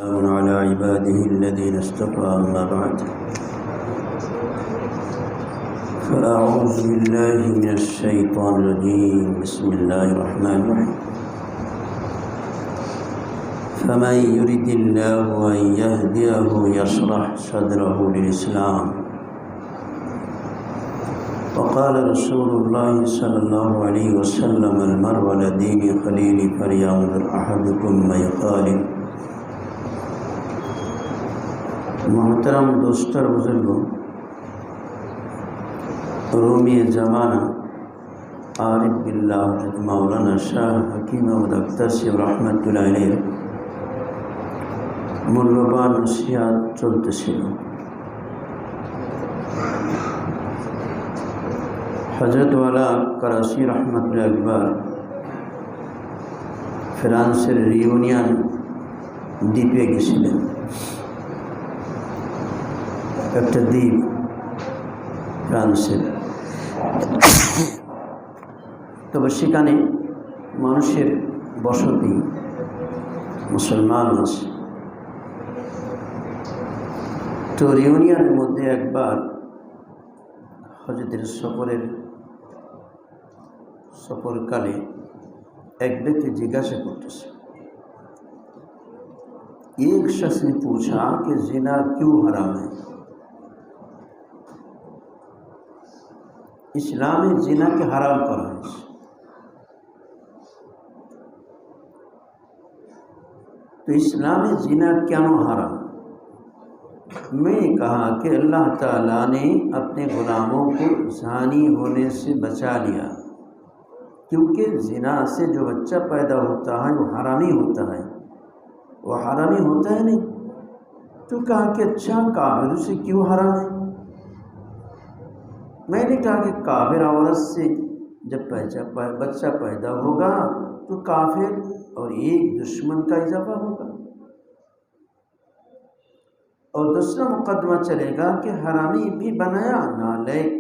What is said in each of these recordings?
على عباده الذين اصطفى أما بعد فأعوذ بالله من الشيطان الرجيم بسم الله الرحمن الرحيم فمن يرد الله أن يهديه يشرح صدره للإسلام وقال رسول الله صلى الله عليه وسلم المرء على دين خليله فلينظر أحدكم ما يخالف। मोहतरम दोस्तर बुजुर्गों, रूमी ज़माना आरिफ बिल्लाह हज़रत मौलाना शाह हकीम अहमद अख्तर साहब रहमतुल्लाह अलैह মূল্যবান নসিহত চলতেছিল। হযরতওয়ালা कराची रहमतुल्लाह একবার ফ্রান্সের রিউনিয়ন দ্বীপে গেছিলেন। একটা দ্বীপ ফ্রান্সের, তবে সেখানে মানুষের বসতি, মুসলমান আছে। তো রিউনিয়নের মধ্যে একবার হজরতের সফরকালে এক ব্যক্তি জিজ্ঞাসা করতেছে, एक शख्स ने पूछा कि जिना क्यों हराम है। इस्लाम में जिना के हराम करा है। तो इस्लाम में जिना क्यों हराम? मैं कहा कि अल्लाह ताला ने अपने गुलामों को ज़ानी होने से बचा लिया, क्योंकि जिना से जो बच्चा पैदा होता है वो हरामी होता है। वो हरामी होता है नहीं। तो कहा कि अच्छा, काबिर से क्यों हराम है? मैंने कहा कि काफिर औरत से जब बच्चा पैदा होगा तो काफिर और एक दुश्मन का इजाफा होगा, और दूसरा मुकदमा चलेगा कि हरामी भी बनाया नालायक,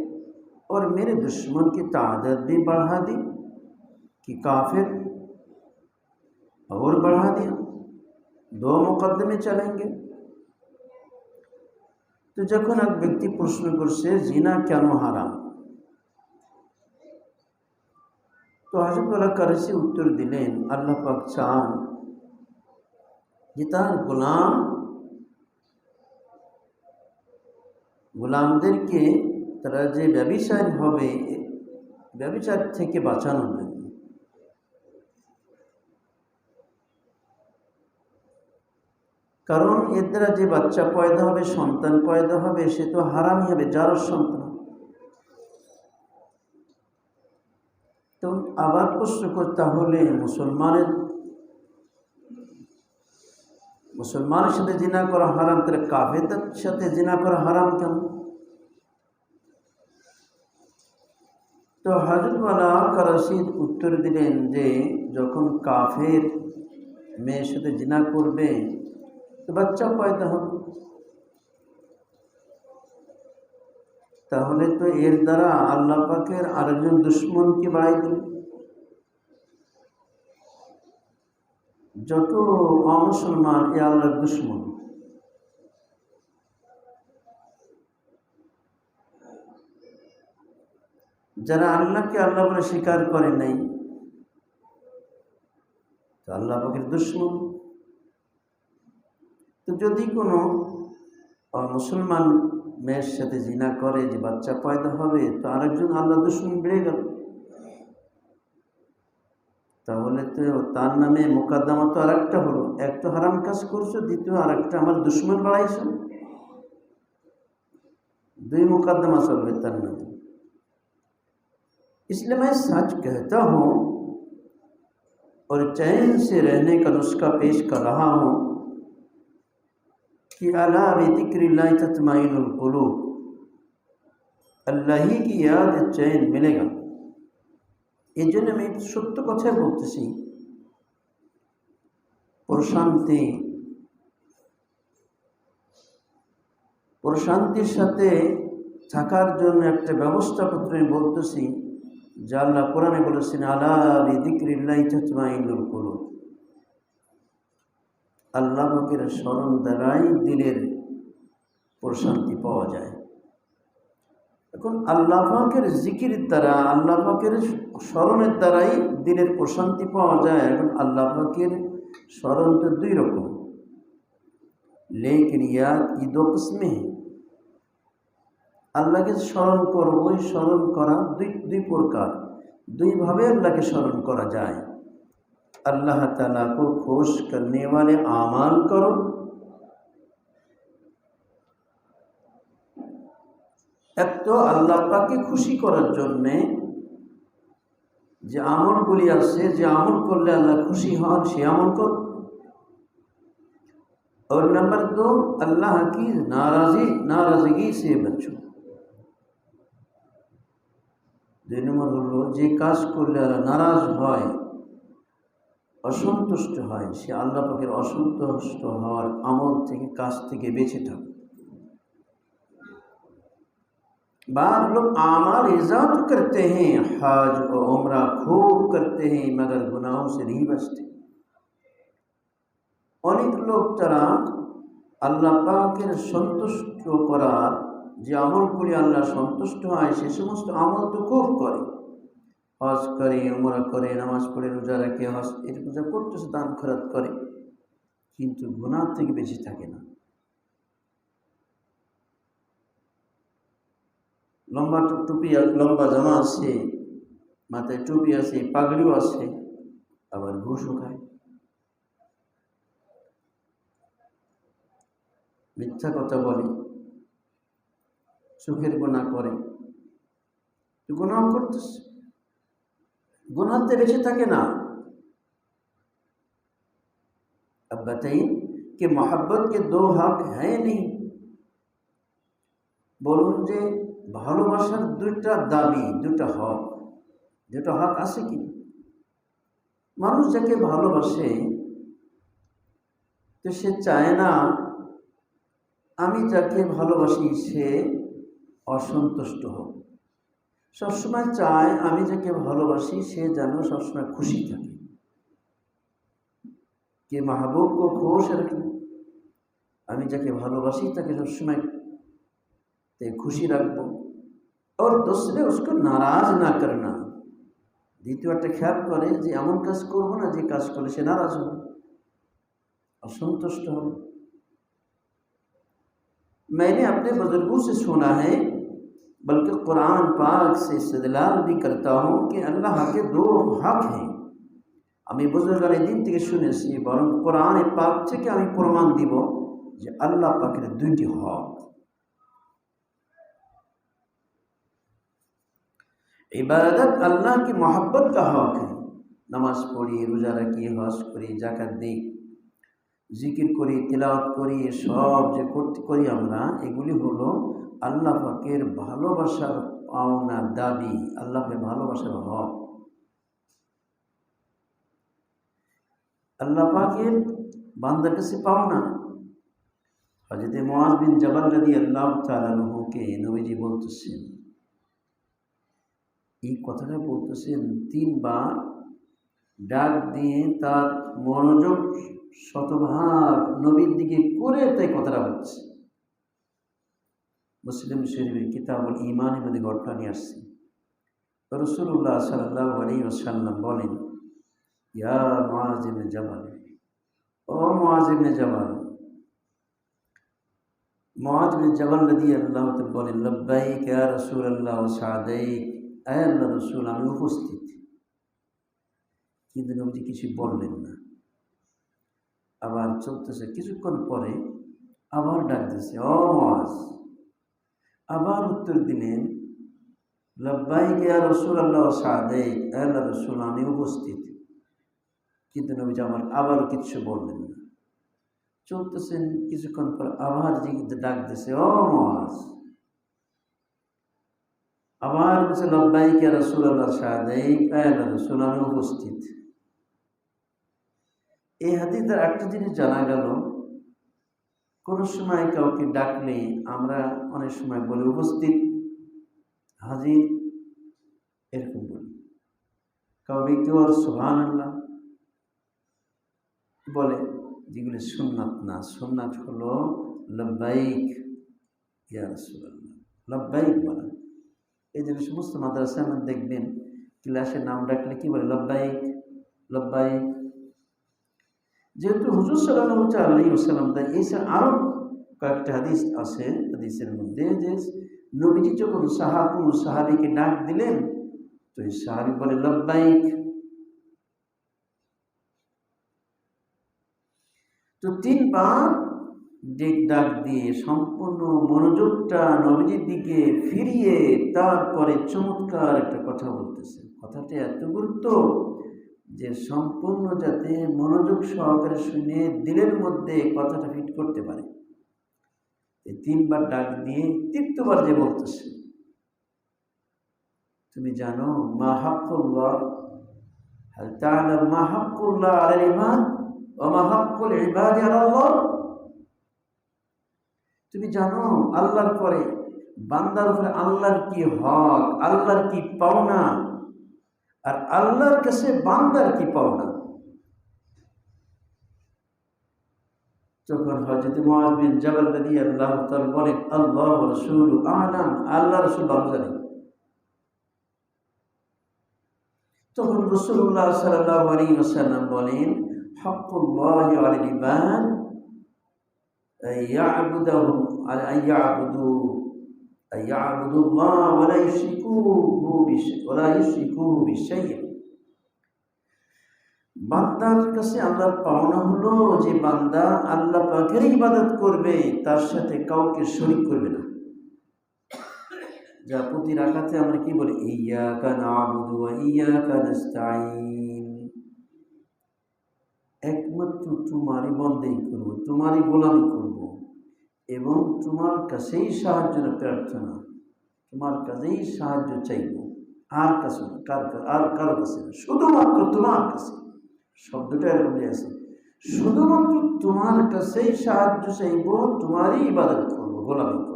और मेरे दुश्मन की तादाद भी बढ़ा दी कि काफिर और बढ़ा दिया। दो मुकदमे चलेंगे। तो যখন এক ব্যক্তি প্রশ্ন করছে জিনা কেন হারাম, তো হযরত কারসি উত্তর দিলেন, আল্লাহ পাক চান যে তার গোলামদেরকে তারা যে ব্যভিচার হবে, ব্যভিচার থেকে বাঁচানোর জন্য। কারণ এর দ্বারা যে বাচ্চা পয়দা হবে, সন্তান পয়দা হবে, সে তো হারামই হবে, যার সন্তান। তো আবার প্রশ্ন করতে হলে মুসলমানের সাথে জিনা করা হারাম, তাহলে কাফেরদের সাথে জিনা করা হারাম কেন? তো হযরতওয়ালা কারসি উত্তর দিলেন যে যখন কাফের মেয়ের সাথে জিনা করবে তো বাচ্চা পয়দা হবে, তাহলে তো এর দ্বারা আল্লাহ পাকের আরেকজন দুশ্মনকে বাড়াই দিল। যত অমুসলমান এ আল্লাহর দুশ্মন। যারা আল্লাহকে আল্লাহ বলে স্বীকার করে নাই, তো আল্লাহ পাকের দুশ্মন। তো যদি কোনো মুসলমান মেয়ের সাথে জিনা করে, যে বাচ্চা পয়দা হবে, তো আরেকজন আল্লাহ দুশ্মন বেড়ে গেল। তাহলে তো তার নামে মোকদ্দমা তো আরেকটা হলো, এক তো হারাম কাজ করছো, দ্বিতীয় আরেকটা আমার দুশ্মন বাড়াইছো, দুই मुकदमा चलবে তার নামে। इसलिए मैं सच कहता हूँ और चैन से रहने का नुस्खा पेश कर रहा हूँ कि अला बिज़िक्रिल्लाह तत्माइनुल कुलूब, अल्लाह ही की याद चैन मिलेगा। এই জন্য আমি সত্য কথা বলতেছি, প্রশান্তির সাথে থাকার জন্য একটা ব্যবস্থাপত্র আমি বলতেছি, যা আল্লাহ কোরআনে বলেছেন, আলা বিযিক্রিল্লাহি তাতমাইন্নুল কুলুব। আল্লাহ পাকের স্মরণ দ্বারাই দিলের প্রশান্তি পাওয়া যায়। এখন আল্লাহ পাকের জিকিরের দ্বারা, আল্লাহ পাকের স্মরণের দ্বারাই দিলের প্রশান্তি পাওয়া যায়। এখন আল্লাহ পাকের স্মরণ তো দুই রকম, लेकिन याद की दो किस्में। আল্লাহকে স্মরণ করব, ওই স্মরণ করা দুই প্রকার, দুইভাবে আল্লাহকে স্মরণ করা যায়। अल्लाह ताला को खुश करने वाले आमाल करो, एक तो আল্লাহ পাককে খুশি করার জন্য যে আমলগুলি আছে, যে আমল করলে আল্লাহ খুশি হন সে আমল করো। और नंबर 2 अल्लाह की नाराजगी से बचो। 2 নম্বর হলো যে কাজ করলে আল্লাহ নারাজ হয়, অসন্তুষ্ট হয়, সে আল্লাহ পাকের অসন্তুষ্ট হওয়ার আমল থেকে, কাজ থেকে বেঁচে থাকে। बाद लोग आमाल इज़ा तो करते हैं, हज और उम्रा खूब करते हैं, मगर गुनाहों से नहीं बचते। অনেক লোক তারা আল্লাহ পাকের সন্তুষ্ট করার যে আমলগুলি আল্লাহ সন্তুষ্ট হয় সে সমস্ত আমল তো খুব করে, হজ করে, উমরা করে, নামাজ পড়ে, রোজা রাখে, হজ এর পূজা করতেছে, দান খয়রাত করে, কিন্তু গুনাহ থেকে বেঁচে থাকে না। লম্বা টুপি, লম্বা জামা আছে, মাথায় টুপি আছে, পাগড়িও আছে, আবার ঘুষও খায়, মিথ্যা কথা বলে, সুখের গুনাহ করে, গুনাহ করতেছে, गुनाहते बेचे থাকে না। अब बताइए कि मोहब्बत के 2 हक हैं नहीं। বলুন যে ভালোবাসার 2টা দাবি, 2টা হক, 2টা হক আছে কি? মানুষ যাকে ভালোবাসে তো সে চায় না আমি যাকে ভালোবাসি সে অসন্তুষ্ট হোক, সবসময় চায় আমি যাকে ভালোবাসি সে যেন সবসময় খুশি থাকে। कि महबूब को खुश रखें, আমি যাকে ভালোবাসি তাকে সবসময় খুশি রাখবো, और दूसरे उसको नाराज ना करना। দ্বিতীয়টা খেয়াল করে যে এমন কাজ করব না যে কাজ করলে সে নারাজ হবে, असंतुष्ट হবে। मैंने अपने बुजुर्गों से सुना है, बल्कि कुरान पाक से इस्तेदलाल भी करता हूँ कि अल्लाह के 2 हक हैं। আমি বুজুর্গানের দিন থেকে শুনেছি, বরং কোরআনে পাক থেকে আমি প্রমাণ দিব যে আল্লাহ পাকের 2টি হক। इबादत अल्लाह की मोहब्बत का हक है। नमाज पढ़ी, रोजा रखी, हज करी, जाकात दिই, জিকির করি, তিলাওয়াত করি, সব যে করি আমরা, এগুলি হলো আল্লাহ পাকের ভালোবাসার পাওনা দাবি, আল্লাহর ভালোবাসার হক। আল্লাহ পাকের বান্দার কাছে পাওনা। হযরত মুআয বিন জাবাল রাদিয়াল্লাহু তাআলা আনহুকে নবীজি বলতেছেন, এই কথাটা বলতেছেন 3 বার ডাক দিয়ে তার মনোযোগ শতভাগ নবীর দিকে করে তাই কথাটা বলছে। মুসলিম শরীফের কিতাবুল ঈমানের মধ্যে ঘটনা নিয়ে আসছে। রাসূলুল্লাহ সাল্লাল্লাহু আলাইহি ওয়াসাল্লাম বলেন, ইয়া মুআয ইবনে জাবাল, ও মুআয ইবনে জাবাল। মুআয ইবনে জাবাল রাদিয়াল্লাহু তাআলা বলেন, লব্বাইক ইয়া রাসূলুল্লাহ ওয়া সাদাইক, আয় আল্লাহর রাসূল আমি উপস্থিত। কিন্তু নবীজি কিছু বললেন না। আবার চলতেছে, কিছুক্ষণ পরে আবার ডাক দিয়েছে, ও মুআয। আবার উত্তর দিলেন, লব্বাইক ইয়া রাসূলুল্লাহ ওয়া সাদাইক, আয় আল্লাহর রাসূল আমি উপস্থিত। কিন্তু নবীজি আবারও কিছু বললেন না। চলতেছেন, কিছুক্ষণ পর আবার ডাক দিয়েছে, ও মুআয। আবার বলছে, লব্বাইক ইয়া রাসূলুল্লাহ সাদাইক, আয় আল্লাহর রাসূল আমি উপস্থিত। এই হাদিসের একটা জিনিস জানা গেল, কোন সময় কাউকে ডাকলে আমরা অনেক সময় বলি উপস্থিত, হাজির, এরকম বলি। কাউকে কেউ আর সুবহানাল্লাহ বলে, যেগুলি সুন্নাত না। সুন্নাত হলো লব্বাইক ইয়া রাসূলুল্লাহ, লব্বাইক বলা। এই যে সমস্ত মাদ্রাসায় আমরা দেখবেন ক্লাসের নাম ডাকলে কি বলে? লব্বাইক লব্বাইক। যেহেতু হুজুর সাল্লাল্লাহু আলাইহি ওয়াসাল্লাম এই আরো কয়েকটা হাদিস আছে, হাদিসের মধ্যে যে নবীজি যখন সাহাবীকে ডাক দিলেন তো এই সাহাবী বলে লব্বাইক। তো 3 বার ডাক দিয়ে সম্পূর্ণ মনোযোগটা নবীজির দিকে ফিরিয়ে তারপরে চমৎকার একটা কথা বলতেছে। কথাটা এত গুরুত্ব যে সম্পূর্ণ যাতে মনোযোগ সহকারে শুনে দিলের মধ্যে কথাটা ফিট করতে পারে। এই 3 বার ডাক দিয়ে 3য় বার যে বলতেছে, তুমি জানো মা হাক্কুল্লাহ, হাল তাআলাম মা হাক্কুল্লাহ আলাল ইবাদ ওয়া মা হাক্কুল ইবাদি আলাল্লাহ। তুমি জানো আল্লাহর পরে বান্দার উপরে আল্লাহর কি হক, আল্লাহর কি পাওনা, আর আল্লাহর কাছে বান্দার কি পাওনা। তখন হযরত মুআয বিন জাবাল রাদিয়াল্লাহু তাআলা বলেন, আল্লাহ ওয়া রাসূলু আ'লাম, আল্লাহ রাসূল ভালো জানেন। তখন রাসূলুল্লাহ সাল্লাল্লাহু আলাইহি ওয়াসাল্লাম বলেন, হাক্কুল্লাহি আলাল ইবাদ আইয়াবুদুল্লাহ ওয়া লা ইউশরিকুহু বিশাইইন। বান্দার কাছে আল্লাহর পাওনা হলো যে বান্দা আল্লাহ পাকের ইবাদত করবে, তার সাথে কাউকে শরীক করবে না। যা প্রতি রাকাতে আমরা কি বলি? ইয়্যাকা না'বুদু ওয়া ইয়্যাকা নাস্তাঈন। একমাত্র তোমারই বন্দেগী করব, তোমারই গোলামি করব এবং তোমার কাছেই সাহায্য প্রার্থনা, তোমার কাছেই সাহায্য চাইব, আর কাছে আর কারো কাছে না, শুধুমাত্র তোমার কাছে। শব্দটা এরকম আছে, শুধুমাত্র তোমার কাছেই সাহায্য চাইব, তোমারই ইবাদত করব, গোলামি করব।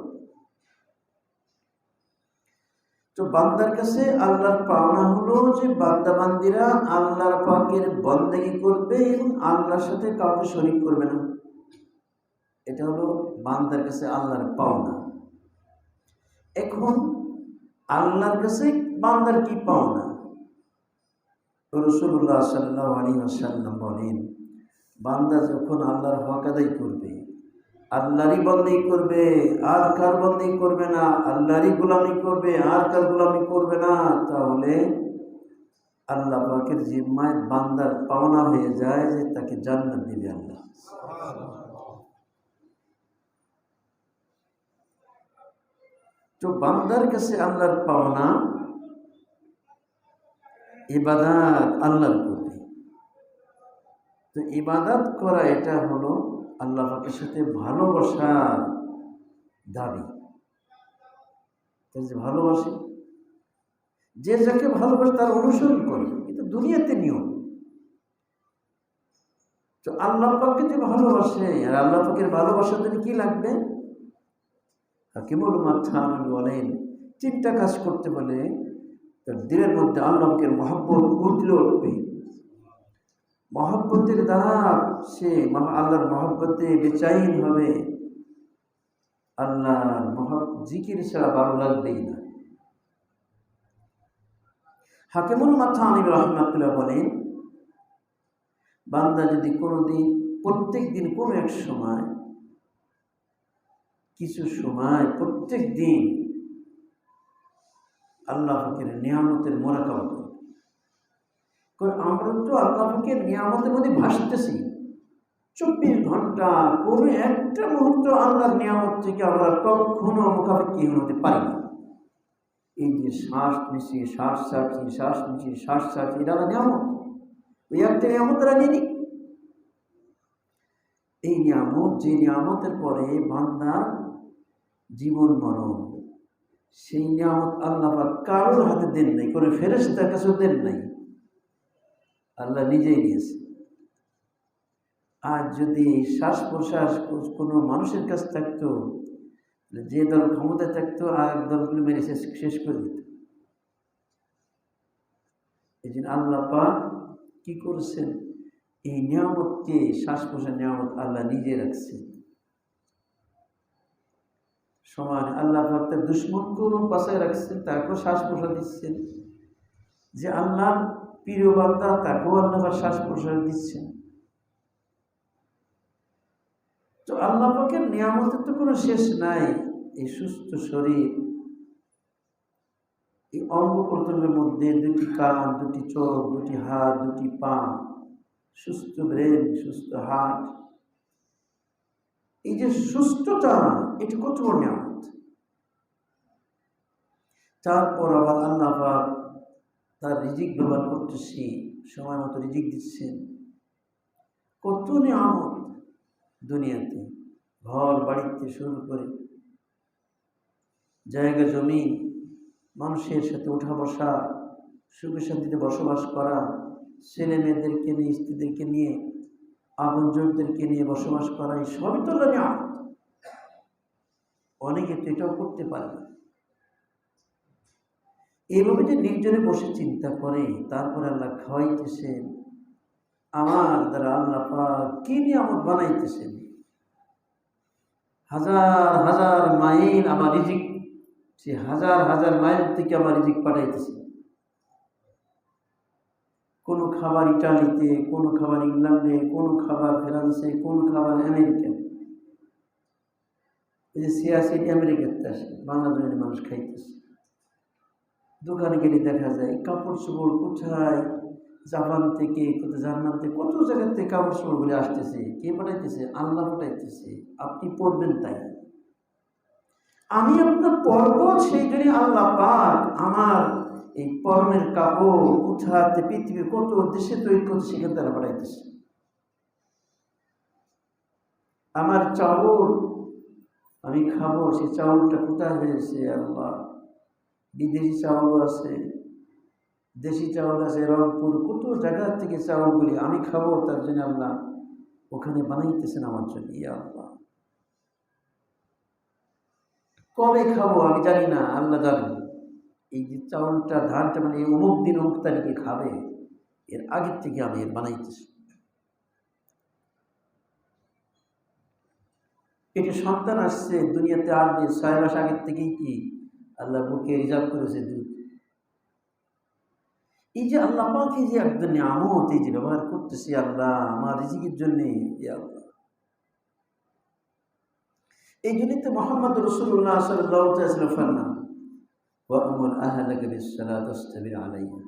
তো বান্দার কাছে আল্লাহর পাওনা হলো যে বান্দা বান্দিরা আল্লাহর পাকের বন্দেগী করবে এবং আল্লাহর সাথে কাউকে শরীক করবে না। এটা হলো বান্দার কাছে আল্লাহর পাওনা। এখন আল্লাহর কাছে বান্দার কি পাওনা? রাসূলুল্লাহ সাল্লাল্লাহু আলাইহি ওয়াসাল্লাম বলেন, বান্দা যখন আল্লাহর হক আদায় করবে, আল্লাহরই বন্দেগী করবে, আর কার বন্দেগী করবে না, আল্লাহরই গোলামি করবে, আর কার গোলামি করবে না, তাহলে আল্লাহ পাকের জিম্মায় বান্দার পাওনা হয়ে যায় যে তাকে জান্নাত দিবে আল্লাহ। তো বান্দার কাছে আল্লাহর পাওনা ইবাদত আল্লাহর করবে। তো ইবাদত করা এটা হলো আল্লাহ পাকের সাথে ভালোবাসার দাবি। যে ভালোবাসে, যে যাকে ভালোবাসে তার অনুসরণ করে, এটা দুনিয়াতে নিয়ম। তো আল্লাহ পাককে যে ভালোবাসে, আর আল্লাহ পাকের ভালোবাসার জন্য কি লাগবে? হাকিমুল মাথান বলেন 3টা কাজ করতে বলে তার দিলের মধ্যে আল্লাহ পাকের মহব্বত উঠবে। মহব্বতের দ্বারা সে আল্লাহর মহব্বতে বেচাইন হবে, আল্লাহর জিকির ছাড়া ভালো লাগবেই না। হাকিমুল মাথানি রাহমাতুল্লাহ বলেন, বান্দা যদি কোনোদিন প্রত্যেক দিন কোনো এক সময় কিছু সময় প্রত্যেক দিন আল্লাহ পাকের নিয়ামতের মোরাকাবা করে, কারণ আমরা তো আল্লাহ পাকের নিয়ামতের মধ্যে ভাসতেছি 24 ঘন্টা, কোনো একটা মুহূর্ত আল্লাহর নিয়ামত থেকে আমরা কখনো মুখাপেক্ষি হতে পারি না। এই যে শ্বাস নিচ্ছি, শ্বাস ছাড়ছি, শ্বাস নিচ্ছি, শ্বাস ছাড়ছি, এটা নিয়ামত। ওই একটা নিয়ামতরা নিই। এই নিয়ামত, যে নিয়ামতের পরে বান্দার জীবন মরণ, সেই নিয়ামত আল্লাহ পাক কারোর হাতে দেন নাই, কোনো ফেরেশতার কাছেও দেন নাই, আল্লাহ নিজেই নিয়েছে। আর যদি এই শ্বাস প্রশ্বাস কোনো মানুষের কাছে থাকতো, যে দল ক্ষমতায় থাকতো আর এক দলগুলো মেরে শেষ করে দিত। এই জন্য আল্লাহ পাক কি করেছেন? এই নিয়ামতকে, শ্বাস প্রশ্বাস নিয়ামত আল্লাহ নিজে রাখছে সমান। আল্লাহ তার দুশ্মনকেও বাঁচায় রাখছেন, তাকেও শ্বাস প্রশ্বাস দিচ্ছেন। যে আল্লাহর প্রিয় বান্দা তাকেও আল্লাহ শ্বাস প্রশ্বাস দিচ্ছেন। তো আল্লাহ পাকের নিয়ামতের তো কোনো শেষ নাই। এই সুস্থ শরীর, এই অঙ্গ প্রত্যঙ্গের মধ্যে দুটি কান, দুটি চোখ, দুটি হাত, দুটি পা, সুস্থ ব্রেন, সুস্থ হার্ট, এই যে সুস্থতা, এটি কত বড় নিয়ামত। তারপর আবার আল্লাহ পাক তার রিজিক ব্যবহার করতেছি, সময় মতো রিজিক দিচ্ছেন। কত নিয়ামত দুনিয়াতে, ঘর বাড়িতে শুরু করে জায়গা জমি, মানুষের সাথে উঠা বসা, সুখে শান্তিতে বসবাস করা, ছেলে মেয়েদেরকে নিয়ে, স্ত্রীদেরকে নিয়ে, আপনজনদেরকে নিয়ে বসবাস করা, এই সবই তো আল্লাহ নিয়ামত। অনেকে তো এটাও করতে পারে না। এইভাবে যে নির্জনে বসে চিন্তা করে, তারপরে আল্লাহ খাওয়াইতেছেন, আমার দ্বারা আল্লাহ পাক কি নিয়ামত বানাইতেছেন। হাজার হাজার মাইল আমার রিজিক, সে হাজার হাজার মাইল থেকে আমার রিজিক পাঠাইতেছে। কোনো খাবার ইটালিতে, কোনো খাবার ইংল্যান্ডে, কোনো খাবার ফ্রান্সে, কোনো খাবার আমেরিকা। এই যে সিয়াসিট আমেরিকাতে আসে, বাংলাদেশের মানুষ খাইতেছে। দোকানে গেলে দেখা যায় কাপড় চোপড় কোথায় জাপান থেকে, কোথায় জার্মান থেকে, কত জায়গার থেকে কাপড় চোপড়গুলি আসতেছে। কে পাঠাইতেছে? আল্লাহ পাঠাইতেছে। আপনি পড়বেন তাই, আমি আপনার পর্ব, সেই জন্য আল্লাহ পাক আমার এই পরনের কাপড় কোথাতে পৃথিবীর কত দেশে তৈরি করতে, সেখানে তারা পাঠাইতেছে। আমার চাউল আমি খাবো, সেই চাউলটা কোথায় হয়েছে আল্লাহ? বিদেশি চাউল আছে, দেশি চাউল আছে, রংপুর, কত জায়গা থেকে চাউলগুলি আমি খাবো, তার জন্য আল্লাহ ওখানে বানাইতেছেন আমার জন্য। ইয়া আল্লাহ, কবে খাবো আমি জানি না, আল্লাহ জানেন। এই যে চাউলটা, ধানটা, মানে অমুক দিন অমুক তারিখে খাবে, এর আগের থেকে আমি এর বানাইতেছি। এটি সন্তান আসছে দুনিয়াতে, আসবে 6 মাস আগের থেকেই কি আল্লাহ বুকে রিজার্ভ করেছে দুধ। এই যে আল্লাহ পাক এই যে একজন নিয়ামত, এই যে ব্যবহার করতেছি আল্লাহ আমার রিজিকের জন্য। এই জন্যই তো মুহাম্মদ রাসূলুল্লাহ সাল্লাল্লাহু আলাইহি ওয়াসাল্লাম ফরমান, ওয়া'মুর আহলাকা বিস-সালাতি ওয়াসতাবির আলাইহা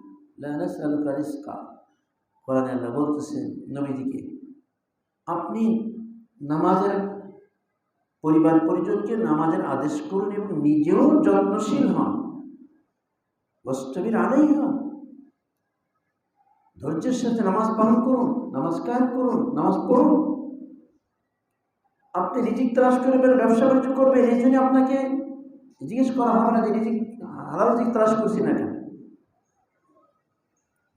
লা নাসআলুকা রিজকা। কোরআনে আল্লাহ বলতেছেন নবীজিকে, আপনি নামাজের, পরিবার পরিজনকে নামাজের আদেশ করুন এবং নিজেও যত্নশীল হন। ওয়াসতাবির আলাইহা, ধৈর্যের সাথে নামাজ পালন করুন, নামাজ কায়েম করুন, নামাজ পড়ুন। আপনি রিজিক তালাশ করবেন, ব্যবসা বাণিজ্য করবেন, এই জন্য আপনাকে জিজ্ঞেস করা হবে না যে রিজিক, হালাল রিজিক তালাশ করছি না কেন।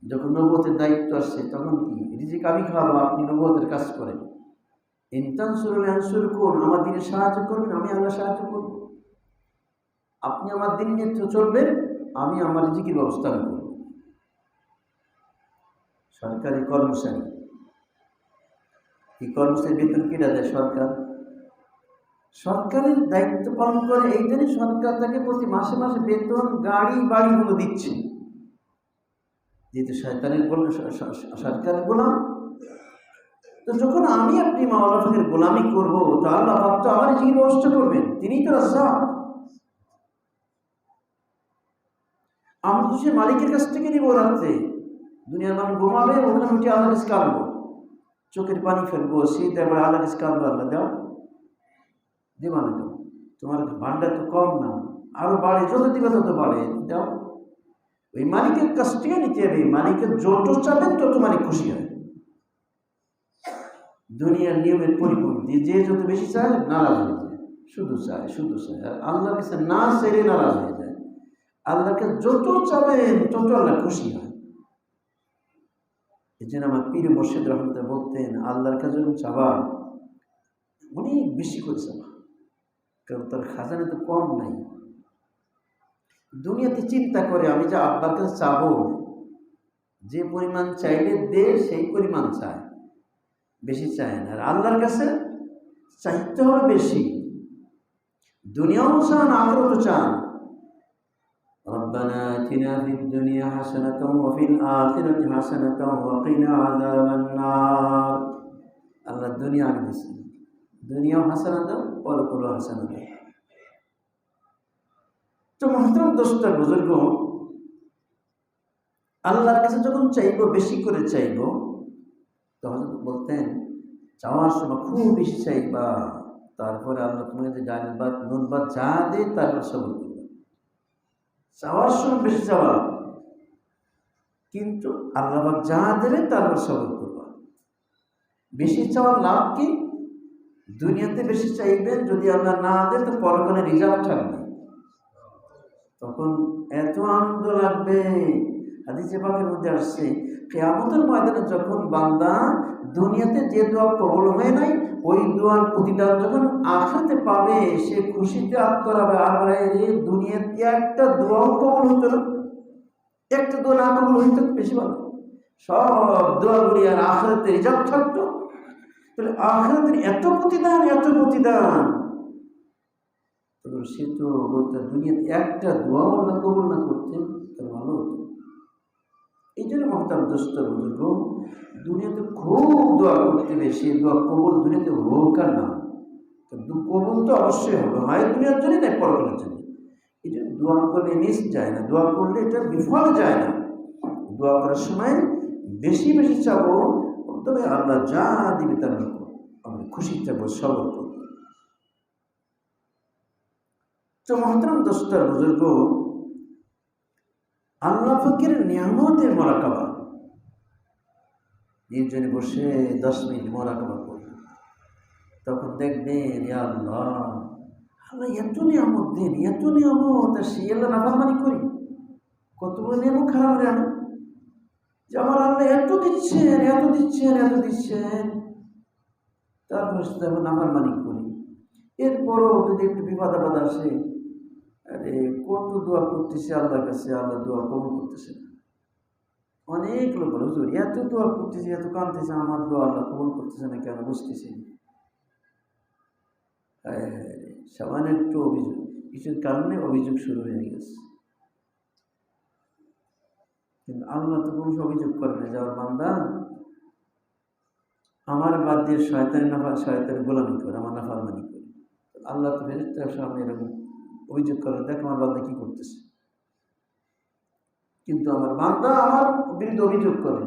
যখন নবুয়তের দায়িত্ব আসছে তখন কি রিজিক আমি খাওয়াবো, আপনি নবুয়তের কাজ করেন। ইন তানসুরুনি আনসুরকুম, আমার দিনে সাহায্য করবেন, আমি আল্লাহ সাহায্য করব। আপনি আমার দিন নিয়ে চলবেন, আমি আমার রিজিকের ব্যবস্থা করব। সরকারি কর্মচারী, এই কর্মচারী বেতন কেটে দেয় সরকার। সরকারের দায়িত্ব পালন করে, এই জন্য সরকার তাকে প্রতি মাসে মাসে বেতন, গাড়ি বাড়িগুলো দিচ্ছে। যেহেতু শয়তানের সরকারের গোলাম, তো যখন আমি আপনি মাওলা পাকের গোলামি করবো, তো আল্লাহ পাক তো আমার রিজিকের ব্যবস্থা করবেন, তিনিই তো রাজ্জাক। আমরা তো সে মালিকের কাছ থেকে নিব। রাত্রে দুনিয়ার মানুষ ঘুমাবে, ওখানে উঠে আল্লাহ কাছে কাঁদবো, চোখের পানি ফেলবো, শীত এবার আল্লাহ কাছে কাঁদবো, আল্লাহ দাও, দেবা না দাও, তোমার ভান্ডার তো কম না, আরো বাড়ে, যত দিবে তত বাড়ে, দাও। ওই মালিকের কাছ থেকে নিতে হবে। মালিকের যত চাবেন তত মালিক খুশি হয়। দুনিয়ার নিয়মের পরিপন্থী, যে যত বেশি চায় নারাজ হয়ে যায়, শুধু চায় শুধু চায়, আর আল্লাহর কাছে না চাইলে নারাজ হয়ে যায়। আল্লাহকে যত চাবেন তত আল্লাহ খুশি হয়। এই জন্য আমার পীর মুর্শিদ রহমতুল্লাহ বলতেন, আল্লাহর কাছে যখন চাবা অনেক বেশি করে চাবা, কারণ তার খাজানা তো কম নাই। দুনিয়াতে চিন্তা করে আমি যে আল্লাহর কাছে চাবো, যে পরিমাণ চাইলে দে সেই পরিমাণ চায়, বেশি চায় না। আর আল্লাহর কাছে চাইতে হবে বেশি, দুনিয়াও চান আখিরাতও চান। ربنا آتنا في الدنيا حسنة وفي الآخرة حسنة وقنا عذاب النار। আল্লাহ দুনিয়া আগে দিচ্ছে, দুনিয়াও হাসানা দাও, পরকালও হাসানা দাও। তো মহতরম দোস্ত বুজুর্গ, আল্লাহর কাছে যখন চাইব, বেশি করে চাইব, তখন বলতেন চাওয়ার সময় খুব বেশি চাইবা, তারপরে আল্লাহ তোমাকে যে ডাল ভাত নুন ভাত যা দে তারপর সবর করবে। চাওয়ার সময় বেশি চাওয়া, কিন্তু আল্লাহ যা দেবে তারপর সবর করবা। বেশি চাওয়ার লাভ কি? দুনিয়াতে বেশি চাইবেন, যদি আল্লাহ না দেন তো পরকালে রিজার্ভ থাকবে, তখন এত আনন্দ লাগবে। হাদিসে পাকের মধ্যে আসছে, কিয়ামতের ময়দানে যখন বান্দা দুনিয়াতে যে দোয়া কবুল হয় নাই, ওই দোয়ার প্রতিদান যখন আখিরাতে পাবে, সে খুশিতে আত্মরাবে। আর দুনিয়াতে একটা দোয়াও কবুল হতো না, একটা দোয়া না কবুল হইতো বেশি ভালো, সব দোয়াগুলি আর আখিরাতে রিজার্ভ থাকতো। তাহলে আখিরাতের এত প্রতিদান, এত প্রতিদান, সে তো বলতে দুনিয়াতে একটা দোয়া আল্লাহ কবুল না করতেন তাহলে ভালো হতো। এই জন্য মহতারাম দোস্ত বুজুর্গ, দুনিয়াতে খুব দোয়া করতে হবে, সে দোয়া কবুল দুনিয়াতে হোক আর না, কিন্তু কবুল তো অবশ্যই হবে, হয় দুনিয়ার জন্য না পরকালের জন্য। এই জন্য দোয়া করলে মিস যায় না, দোয়া করলে এটা বিফল যায় না। দোয়া করার সময় বেশি বেশি চাবো, তবে আল্লাহ যা দিবে তার আমরা খুশি চাবো, সবর করবো। তো মহতরম দোস্ত বুজুর্গ, আল্লাহ পাকের নিয়ামতের মোরাকাবা, নির্জনে বসে 10 মিনিট মোরাকাবা করবে, তখন দেখবেন ইয়া আল্লাহ, আল্লাহ এত নিয়ামত দেন, এত নিয়ামত, আর সেই আল্লাহ নাফরমানি করি, কত বড় নিয়ামত খারাপ রে আমি, যে আমার আল্লাহ এত দিচ্ছেন, এত দিচ্ছেন, এত দিচ্ছেন, তারপর সাথে নাফরমানি করি। এরপরও যদি একটু বিপদ আপদ আসে, আরে কত দোয়া করতেছে আল্লাহর কাছে, আল্লাহ দোয়া কবুল করতেছে না। অনেক লোক বলে হুজুর এত দোয়া করতেছে, এত কাঁদতেছে, আমার দোয়া আল্লাহ কবুল করতেছে না কেন, বুঝতেছি না। সামান্য একটু অভিযোগ, কিছুর কারণে অভিযোগ শুরু হয়ে গেছে। কিন্তু আল্লাহ তো কোনো অভিযোগ করে না, যাওয়ার বান্দা আমার বাদ দিয়ে শয়তানের গোলামি করে, আমার নাফরমানি করে। আল্লাহ তো ফেরেশতার সামনে এরকম অভিযোগ করে, দেখ আমার বান্দা কি করতেছে, কিন্তু আমার বান্দা আমার বিরুদ্ধে অভিযোগ করে।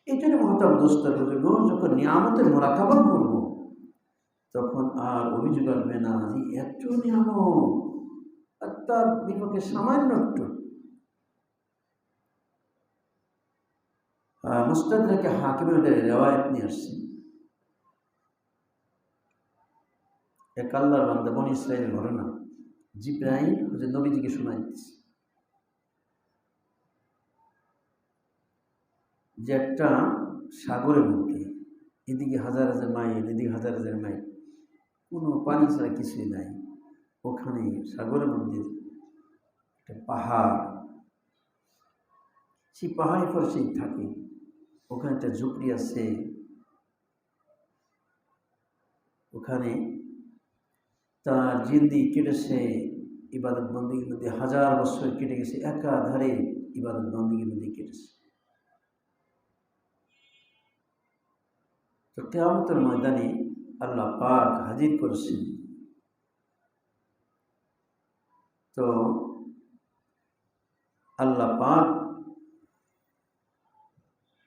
এই জন্য মহতারাম দোস্ত বুজুর্গ, যখন নিয়ামতের মোরাকাবা করবো, তখন আর অভিযোগ আসবে না যে এত নিয়ামত আর তার বিপক্ষে সামান্য একটু। মুস্তাদরাকে হাকিমের রিওয়ায়াত নিয়ে আসছে, এক আল্লাহর বান্দা বনী ইসরাঈলের ঘটনা, জিবরাইল হযরত নবীজিকে শোনাইছে যে একটা সাগরের মধ্যে, এদিকে হাজার হাজার মাইল, এদিকে হাজার হাজার মাইল, কোনো পানি ছাড়া কিছুই নাই। ওখানে সাগরের মধ্যে একটা পাহাড়, সেই পাহাড়ের পর সেই থাকে, ওখানে একটা ঝুপড়ি আছে, ওখানে তার জিন্দেগি কেটেছে ইবাদত বন্দেগীর মধ্যে, 1000 বছর কেটে গেছে, একাধারে ইবাদত বন্দেগীর মধ্যে কেটেছে। তো কিয়ামতের ময়দানে আল্লাহ পাক হাজির করেছেন, তো আল্লাহ পাক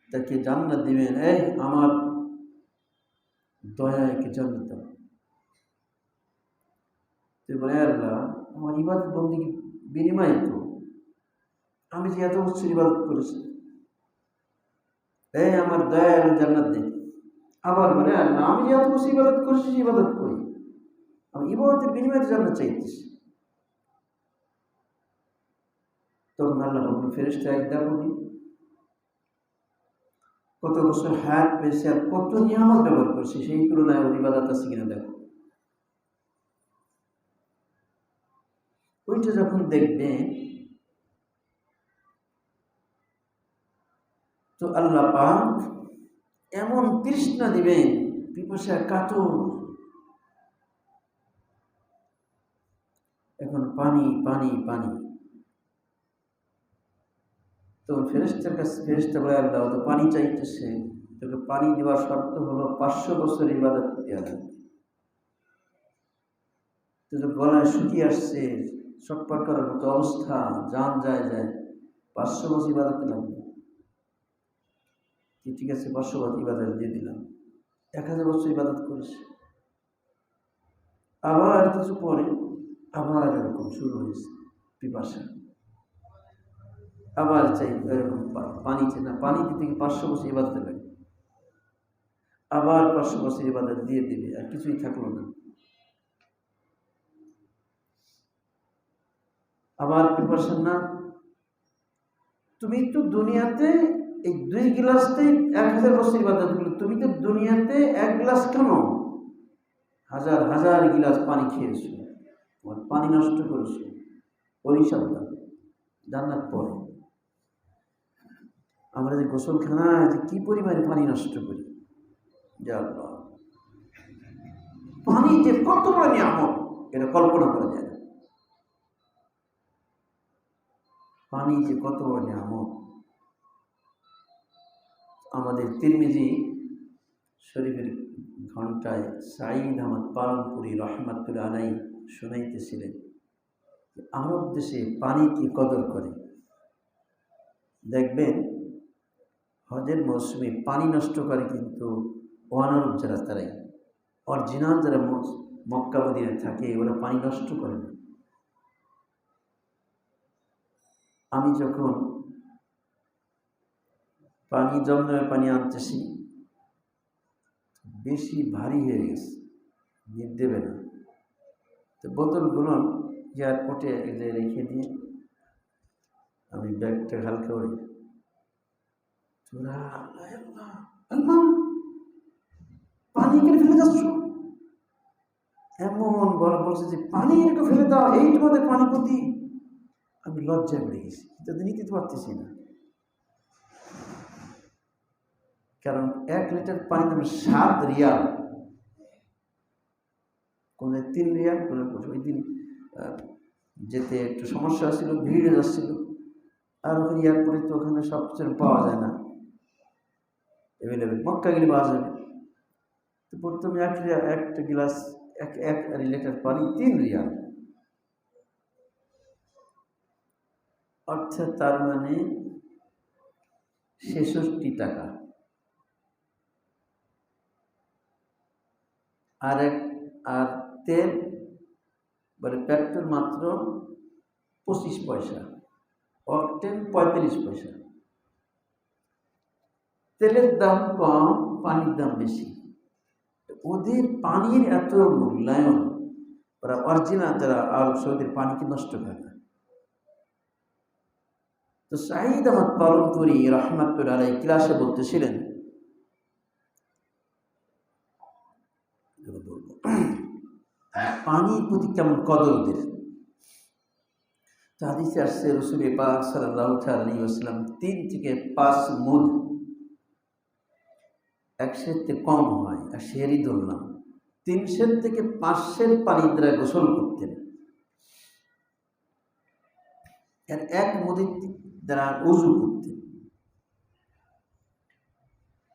তাকে জান্নাত দিবেন, এই আমার দয়াকে জান্নাত দাও। তুই বলে আল্লাহ আমার ইবাদত বন্দেগীর বিনিময়ে তো আমি যে এত বছর ইবাদত করেছি, এই আমার দয়া জান্নাত দে। আবার বলে আল্লাহ আমি যে এত বছর ইবাদত করেছি, ইবাদত করি, আমি ইবাদতের বিনিময়ে জান্নাত চাইতেছি। তখন আল্লাহ বলবেন ফেরেশতা এক দেখো দি কত বছর হায়াত পেয়েছে আর কত নিয়ামত ব্যবহার করছে, সেই তুলনায় ওর ইবাদত আছে কিনা দেখো। ওইটা যখন দেখবে, তো আল্লাহ পাক এমন তৃষ্ণা দিবেন, পিপাসা কাতর, এখন পানি পানি পানি। তো ফেরেশতা বলে, আল্লাহ তো পানি চাইতেছে, তোকে পানি দেওয়ার শর্ত হলো 500 বছর ইবাদত দেওয়া লাগবে। তো গলায় শুকিয়ে আসছে, ছটফট করার মতো অবস্থা, জান যায় 500 বছর ইবাদত লাগবে। ঠিক আছে, 500 বছর ইবাদত দিয়ে দিলাম। 1000 বছর ইবাদত করিস। আবার কিছু পরে আবার এরকম শুরু হয়েছে পিপাসা, আবার চাই এরকম পানি চাই না, পানি দিতে 500 বছর ইবাদত লাগে। আবার 500 বছর ইবাদত দিয়ে দিবে, আর কিছুই থাকলো না। আবার পিপাসা না, তুমি তো দুনিয়াতে এই 2 গ্লাসতে 1000 বছর ইবাদত করলে, তুমি তো দুনিয়াতে 1 গ্লাস কেন হাজার হাজার গিলাস পানি খেয়েছো, পানি নষ্ট করেছো। অভিশাপ জান্নাত পরে আমরা যে গোসলখানায় যে কি পরিমাণে পানি নষ্ট করি, যা আল্লাহ, পানি যে কত বড় নিয়ামত এটা কল্পনা করা যায় না। পানি যে কত বড় নিয়ামত। আমাদের তিরমিজি শরীফের ঘন্টায় সাঈদ আহমদ পালনপুরি রহমাতুল্লাহ আলাইহি শোনাইতেছিলেন, আরব দেশে পানি কি কদর করে। দেখবেন হজের মৌসুমে পানি নষ্ট করে কিন্তু অনারব যারা, তারাই অরিজিনাল যারা মক্কা মদিনায় থাকে, ওরা পানি নষ্ট করে না। আমি যখন পানি জমজমের পানি আনতেছি, বেশি ভারী হয়ে গেছে, নিয়ে দেবে না, তো বোতলগুলো এয়ারপোর্টে রেখে দিয়ে আমি ব্যাগটা হালকা করি, তোরা আল্লাহ পানি এখানে ফেলে যাচ্ছ, এমন বড় বলছে যে পানি এরকম ফেলে দাও, এই তোমাদের পানি প্রতি। আমি লজ্জায় পড়ে গেছি, যাতে নিতে পারতেছি না, কারণ 1 লিটার পানি দাম 7 রিয়াল, কোন 3 রিয়াল। ওই দিন যেতে একটু সমস্যা ছিল, ভিড় যাচ্ছিল, আর ওখানে এয়ারপোর্টে তো ওখানে সব কিছু পাওয়া যায় না অ্যাভেলেবেল, মক্কা গেলে পাওয়া যাবে। তো প্রথমে একটা গ্লাস 1 লিটার পানি 3 রিয়াল, অর্থাৎ তার মানে 66 টাকা। আর তেল বলে পেট্রোল মাত্র 25 পয়সা, অকটেন 45 পয়সা। তেলের দাম কম, পানির দাম বেশি। ওদের পানির এত মূল্যায়ন, ওরা অরিজিনাল যারা আরব সৌদির পানিকে নষ্ট করে না। তো সাঈদ আহমদ পালনপুরি রহমাতুল্লাহ আলাইহি ক্লাসে বলতেছিলেন, পানির প্রতি কেমন কদর ওদের। হাদিসে আসছে রাসূল পাক সাল্লাল্লাহু আলাইহি ওয়াসাল্লাম 3 থেকে 5 মুদ, 1 সের থেকে কম হয়, আর সেরই ধরলাম 300 থেকে 500 পানি দ্বারা গোসল করতেন, আর 1 মুদের দ্বারা ওযু করতেন।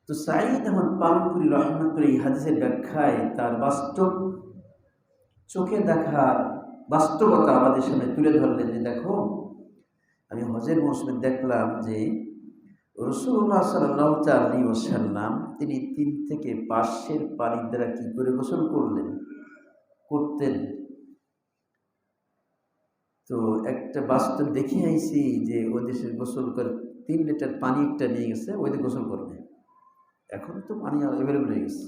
তো সাঈদ আহমদ পালনপুরি রহমাতুল্লাহ এই হাদিসের ব্যাখ্যায় তার বাস্তব চোখে দেখার বাস্তবতা আমাদের সামনে তুলে ধরলেন যে, দেখো আমি হজের মৌসুমে দেখলাম যে রাসূলুল্লাহ সাল্লাল্লাহু আলাইহি ওয়াসাল্লাম তিনি 3 থেকে 500 পানির দ্বারা কি করে গোসল করতেন। তো একটা বাস্তব দেখে আইছি যে ওই দেশের গোসল করে 3 লিটার পানি একটা নিয়ে গেছে, ওই দিয়ে গোসল করবে। এখন তো পানি অ্যাভেলেবল হয়ে গেছে,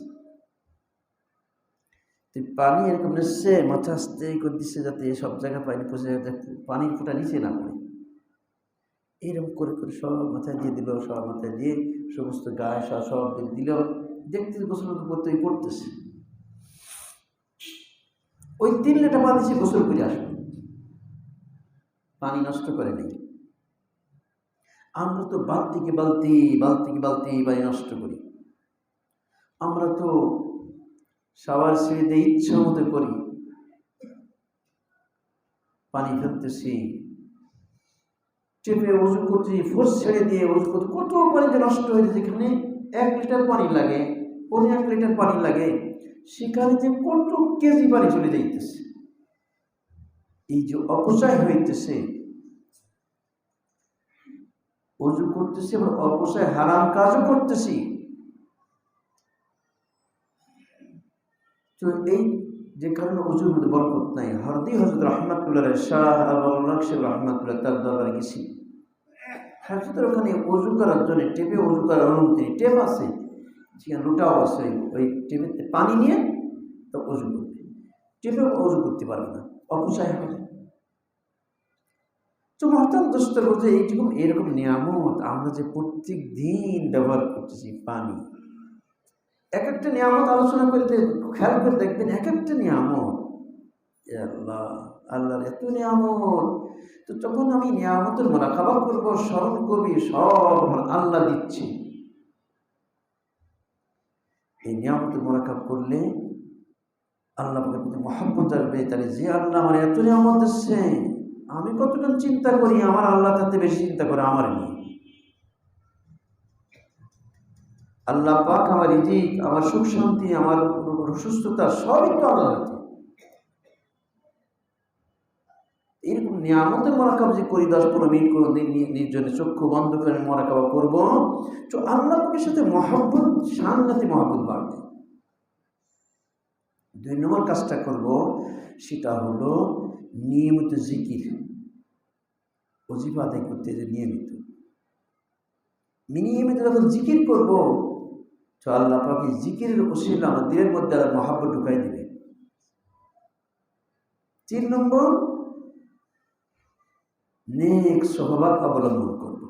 পানি এরকম নিচ্ছে, মাথা আসতে করে দিচ্ছে যাতে সব জায়গায় পানি পৌঁছে, যাতে পানির ফোঁটা নিচে না পড়ে। এরকম করে করে সব মাথায় দিয়ে দিল, সব মাথায় দিয়ে সমস্ত গায়ে সব দিল, দেখতে গোসল করতেছে। ওই 3 লিটার পানি সে গোসল করে আসবে, পানি নষ্ট করে নেই। আমরা তো বালতিকে বালতি পানি নষ্ট করি। আমরা তো শাওয়ার সিঁড়িতে ইচ্ছা মতো করি, পানি ফেলতেছি, চেপে উজু করতেছি, ফোর্স ছেড়ে দিয়ে উজু করতে, কত পানি যে নষ্ট হয়েছে। যেখানে 1 লিটার পানি লাগে, 1 লিটার পানি লাগে, সেখানে যে কত কেজি পানি চলে যাইতেছে। এই যে অপচয় হইতেছে, উজু করতেছি আবার অপচয় হারাম কাজও করতেছি। তো এই যে কারণে উজুর মধ্যে বরকত নাই। হরদি হযরত রাহমাতুল্লাহ শাহ আবুল নকশ রাহমাতুল্লাহ তার দরবারে গেছি। হাজরতের ওখানে উজু করার জন্য টেপে উজু করার অনুমতি, টেপ আছে, সেখানে লোটাও আছে, ওই টেপে পানি নিয়ে তো উজু করবে, টেপে উজু করতে পারবে না, অপচয় হবে। তো মহতারাম দোস্ত বলতে এরকম নিয়ামত আমরা যে প্রত্যেক দিন ব্যবহার করতেছি, পানি, এক একটা নিয়ামত আলোচনা করতে খেয়াল করে দেখবেন, এক একটা নিয়ামত, আল্লাহ আল্লাহর এত নিয়ামত। তো তখন আমি নিয়ামতের মুরাকাবা করবো, স্মরণ করবি, সব আমার আল্লাহ দিচ্ছে। এই নিয়ামতের মুরাকাব করলে আল্লাহ প্রতি মহব্বত আসবে। তাহলে যে আল্লাহ আমার এত নিয়ামত দিচ্ছে, আমি কতক্ষণ চিন্তা করি, আমার আল্লাহ তাতে বেশি চিন্তা করে আমার নিয়ে। আল্লাহ পাক আমার রিজিক, আমার সুখ শান্তি, আমার সুস্থতা সবই তো আল্লাহ হাতে। এরকম নিয়ামতের মুরাকাবা যে করি, 10-15 মিনিট করে দিন নিজের চক্ষু বন্ধ করে মুরাকাবা করব, তো আল্লাহ পাকের সাথে মহব্বত, সাংঘাতিক মহব্বত বাড়বে। 2 নম্বর কাজটা করব, সেটা হলো নিয়মিত জিকির, ওজিফা আদায় করতে, যে নিয়মিত যখন জিকির করব, তো আল্লাহ পাক জিকিরের ওসিলা আমার দিলের মধ্যে আল্লাহ মহব্বত ঢুকাই দিবে। 3 নম্বর, নেক স্বভাব অবলম্বন করব,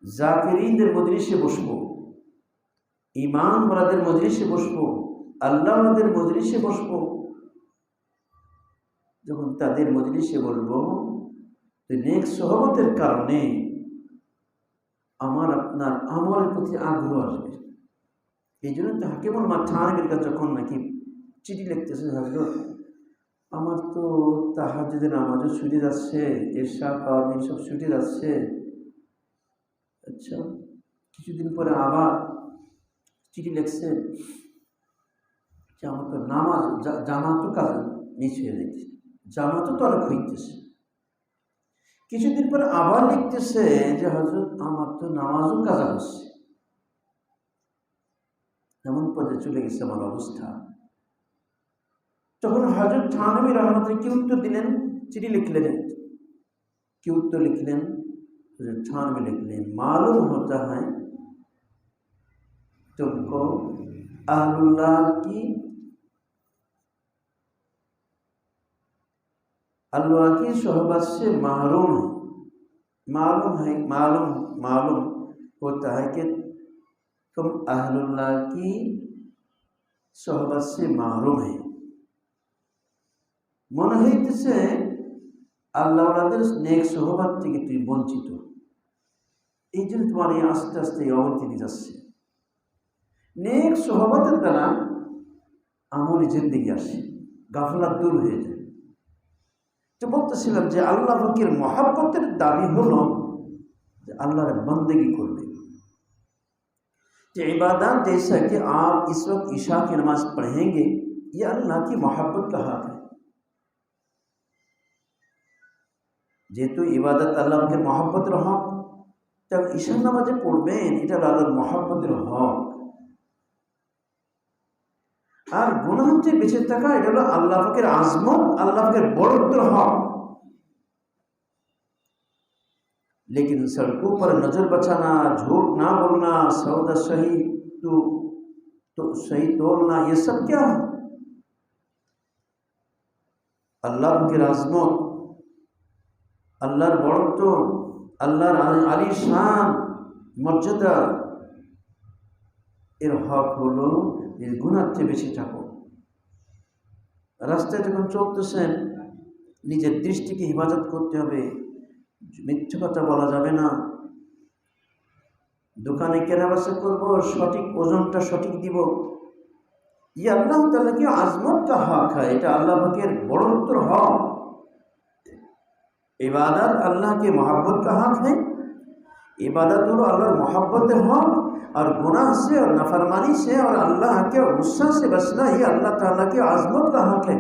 জাকিরিনদের মজলিসে বসবো, ইমাম ওয়ালাদের মজলিসে বসবো, আল্লাহদের মজলিসে বসবো। যখন তাদের মজলিসে বলবো, তো নেক সহবতের কারণে আমার আপনার আমলের প্রতি আগ্রহ আসবে। এই জন্য তো হাকিমুল মাথানির কাছে যখন নাকি চিঠি লিখতেছে, হযরত আমার তো তাহাজ্জুদের নামাজও ছুটে যাচ্ছে, এশা তারাবি সব ছুটে যাচ্ছে, আচ্ছা কিছুদিন পরে আবার চিঠি লিখছে যে আমার তো নামাজ জামাতও কাজ মিস হয়ে যাচ্ছে, জামাতও তো আর হইতেছে। কিছুদিন পরে আবার লিখতেছে যে হযরত আমার তো নামাজও কাজা হচ্ছে। এমন পর্যায়ে চলে গেছে আমার অবস্থা। তখন হযরত থানভী রহমতুল্লাহ কি উত্তর দিলেন, চিঠি লিখলেন, কি উত্তর লিখলেন? হযরত থানভী লিখলেন, মালूम होता है तुमको अल्लाह की सोहबत से महरूम है। मालूम होता है कि तुम अहलुल्लाह की सोहबत से महरूम है। মনে হইতেছে আল্লাহওয়ালাদের নেক সোহবত থেকে তুই বঞ্চিত। এই জন্য তোমার এই আস্তে আস্তে অবনতি যাচ্ছে। নেক সোহবতের দ্বারা আমলি জিন্দেগি আসে, গাফলাত দূর হয়ে যায়। তো বলতেছিলাম যে আল্লাহ পাকের মহব্বতের দাবি হলো যে আল্লাহর बंदगी করবে। যে इबादत जैसा कि आप इस वक्त ईशा की नमाज पढ़ेंगे, ये अल्लाह की मोहब्बत का हक है। যেহেতু ইবাদত আল্লাহ পাকের মহব্বতের হক, তখন ঈশার নামাজে পড়বেন, এটা আল্লাহর মহব্বতের হক। আর গুনাহ হতে বেঁচে থাকা, এটা হলো আল্লাহ পাকের আজমত, আল্লাহ পাকের বড়ত্বের হক। लेकिन सड़कों पर नजर बचाना, झूठ ना बोलना, सौदा सही तो सही तोड़ना, ये सब क्या है? अल्लाह के आजमत, আল্লাহর বড়ত্ব, আল্লাহর আলিশান মর্যাদা, এর হক হলো যে গুনাহ থেকে বেঁচে থাকো। রাস্তায় যখন চলতেছেন, নিজের দৃষ্টিকে হেফাজত করতে হবে, মিথ্যে কথা বলা যাবে না, দোকানে কেনাবেচা করবো, সঠিক ওজনটা সঠিক দিব। ये अल्लाह ताला की आजमत का हक है, এটা আল্লাহ পাকের বড়ত্বর হক। इबादत अल्लाह के मोहब्बत का हक है। इबादत हलो अल्लाहर मोहब्बतेर हक, और गुनाह से और नाफरमानी से और अल्लाह के गुस्सा से बचना ये अल्लाह ताला की आजमत का हक है।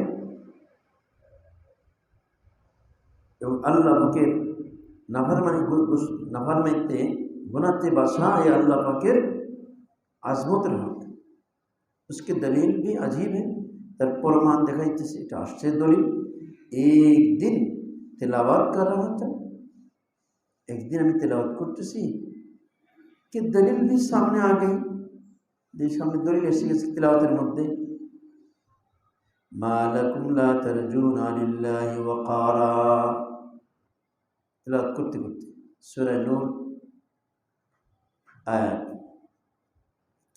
এবং আল্লাহ পাকের নাফরমানিতে গুনাহতে বাঁচা ये अल्लाह पाकेर आजमतेर हक। उसके दलील भी अजीब है, तर प्रमाण देखाइतेছে, এটা আসছে दलील। एक दिन तिलावत कर रहा था, एक दिन আমি तिलावत করতেছি कि दलील भी सामने आ गई, যে সামনে দলিল এসে গেছে তিলাওয়াতের মধ্যে, মা লাকুম লা তারজুনা লিল্লাহি ওয়াকারা। तिलावत করতে করতে সূরা নূর आयत,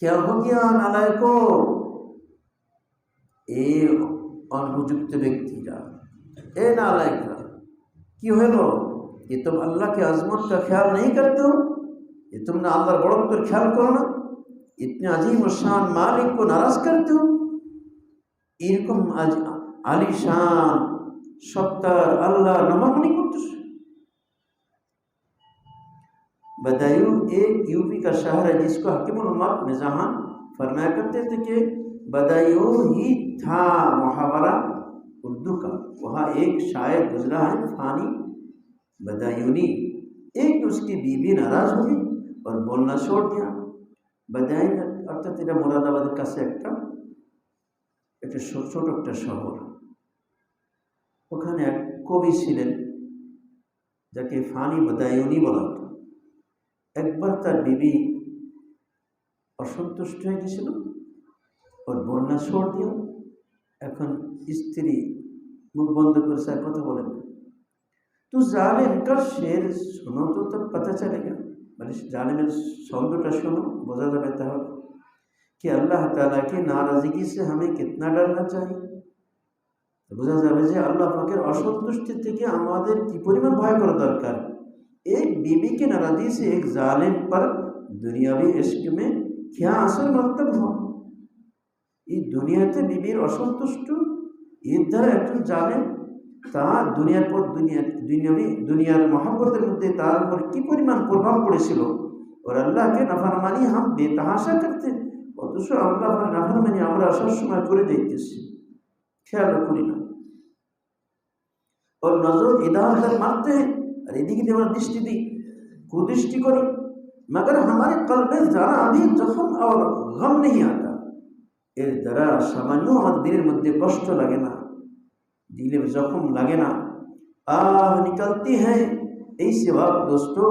क्या हो गया नालायको, ए अनुपयुक्त व्यक्तिरा, ए नालायकरा की हलो, ये तुम अल्लाह के अजमत का ख्याल नहीं करते हो, ये तुमने अल्लाहर बड़त्वर ख्याल करो ना, इतने अजीम और शान मालिक को नाराज करते हो। एरकम आलिशान सत्तार अल्लाह नमामनी करतेছো। बदायूं एक यूपी का शहर है जिसको हकीमुल उम्मत मिजाहान फरमाया करते थे कि बदायूं ही था मुहावरा उर्दू का। वहाँ एक शायर गुजरा है फानी बदायूनी, एक तो उसकी बीवी नाराज हो गई और बोलना छोड़ दिया। बदायूं अर्थात এটা মুরাদাবাদের কাছে একটা ছোট একটা শহর। ওখানে এক কবি ছিলেন যাকে ফানি বদায়ুনি বলা হতো। একবার তার বিবি অসন্তুষ্ট হয়ে গেছিল, ওর বন্যা छोड़ दिया। এখন স্ত্রী মুখ বন্ধ করে স্যার কথা বলেন, तो जालिम का शेर सुनो तो तब पता चलेगा, মানে জালিমের শব্দটা শোনো বোঝা যাবে তাহলে कि अल्लाह ताला की नाराज़गी से हमें कितना डरना चाहिए। বোঝা যাবে যে আল্লাহ পাকের অসন্তুষ্টি থেকে আমাদের কি পরিমাণ ভয় করা দরকার। एक बीबी की नाराज़गी से एक जालिम पर दुनियावी इश्क में क्या असर मरतब हो। এই দুনিয়াতে বিবির অসন্তুষ্ট এর দ্বারা একজন জালিম তার দুনিয়ার পর দুনিয়ার মহব্বতের মধ্যে তার উপর কি পরিমাণ প্রভাব পড়েছিল। और अल्लाह के नाफरमानी हम बेतहाशा करते, অথচ আল্লাহ নাফরমানি আমরা সবসময় করে যাইতেছি, খেয়াল করি না। और नजर इधर उधर मारते हैं, और এদিকে আমরা দৃষ্টি দিই, কুদৃষ্টি করি, मगर हमारे कल्ब में जरा भी जख्म और गम नहीं आता। এর দ্বারা সামান্য আমাদের দিলের মধ্যে কষ্ট লাগে না, দিলে जख्म লাগে না, आह निकलती है। ऐसे वक्त दोस्तों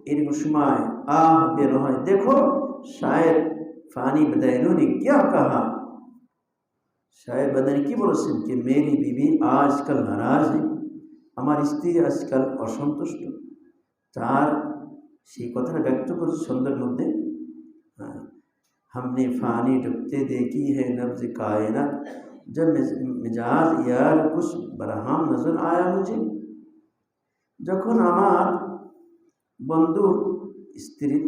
এরকম সময় आह बेर হয়। देखो शायर फानी बदायूनी ने क्या कहा, शायर बदायूनी की বলেছেন कि मेरी बीवी आजकल नाराज है, আমার স্ত্রী আজকাল অসন্তুষ্ট। তার সেই কথাটা ব্যক্ত করছে ছন্দের মধ্যে। हमने फानी डूबते देखी है नब्ज कायनात, जब मिजाज यार कुछ बरहाम नजर आया मुझे। যখন আমার বন্ধুর স্ত্রীর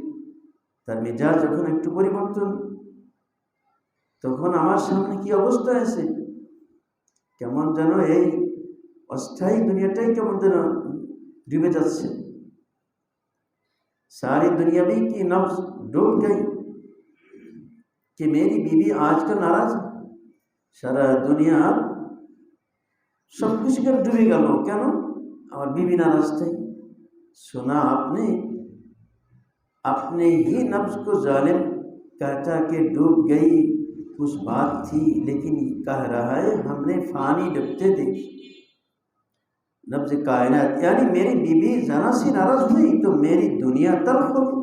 তার মেজাজ যখন একটু পরিবর্তন, তখন আমার সামনে কি অবস্থা আছে, কেমন যেন এই অস্থায়ী দুনিয়াটাই কেমন যেন ডুবে যাচ্ছে। सारी दुनिया भी की नब्ज डूब गई कि मेरी बीवी आजकल नाराज है। सारा दुनिया सब कुछ कर डूबे गल, কেন আমার बीवी नाराज थी। सुना आपने अपने ही नब्ज को जालिम कहता कि डूब गई कुछ बात थी, लेकिन कह रहा है हमने फानी डूबते देखी। नब्ज कायनात यानी मेरी बीवी जरा सी नाराज हुई तो मेरी दुनिया तल्ख हो गई।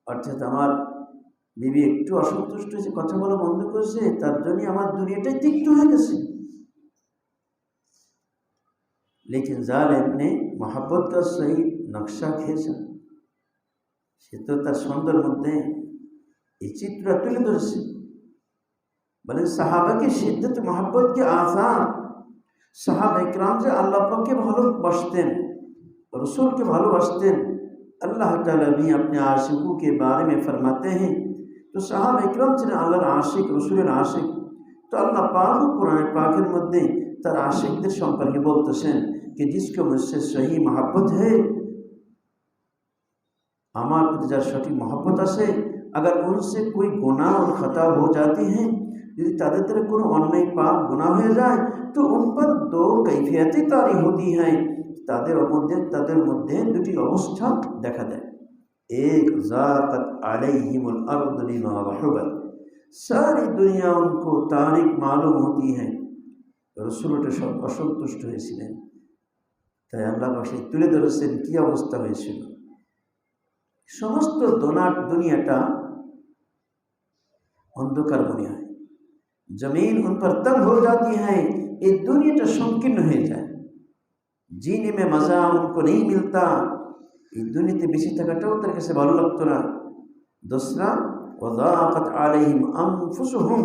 অর্থাৎ আমার बीवी একটু অসন্তুষ্ট হয়েছে, কথা বলা বন্ধ করেছে, তার জন্য আমার দুনিয়াটাই তিক্ত হয়ে গেছে। लेकिन जालिम ने मोहब्बत का सही नक्शा खींचा, সে তো তার ছন্দের মধ্যে এই চিত্র তুলে ধরেছে। বলেন সাহাবা की शिद्दत मोहब्बत के आसार, সাহাবা ইকরাম যে আল্লাহ পাককে ভালোবাসতেন, রসুলকে ভালোবাসতেন, अल्लाह ताला भी अपने आशिकों के बारे में फरमाते हैं। तो साहब इकराम ছিলেন আল্লাহর আশিক, রসুলের আশিক। তো আল্লাহ পাক কোরআন পাকের মধ্যে তার আশিকদের সম্পর্কে বলতেছেন कि जिसको मुझसे सही मोहब्बत है, আমার প্রতি যার সঠিক मोहब्बत আছে, अगर उनसे कोई गुनाह और खता हो जाती है, यदि তাদের দ্বারা কোনো অন্যায় পাপ গুনাহ হয়ে যায়, তো उन पर दो कैफियतें तारी होती हैं, তাদের মধ্যে দুটি অবস্থা দেখা দেয়। एक ज़ाक़त अलैहिमुल अर्द बिमा रहुबत, सारी दुनिया उनको तारीक मालूम होती है। रसूलটা সব অসন্তুষ্ট হয়েছিলেন, তাই আল্লাহ পাক তুলে ধরেছেন কি অবস্থা হয়েছিল। সমস্ত দুনিয়াটা अंधकार बनी है, जमीन उन पर तंग हो जाती है, ये दुनिया संकीर्ण हो जाए, जीने में मज़ा उनको नहीं मिलता, ये दुनिया बेची थकाटाओ तरीके से भालो लगता ना। दूसरा वज़ाक़त अलैहिम अनफुसुहुम,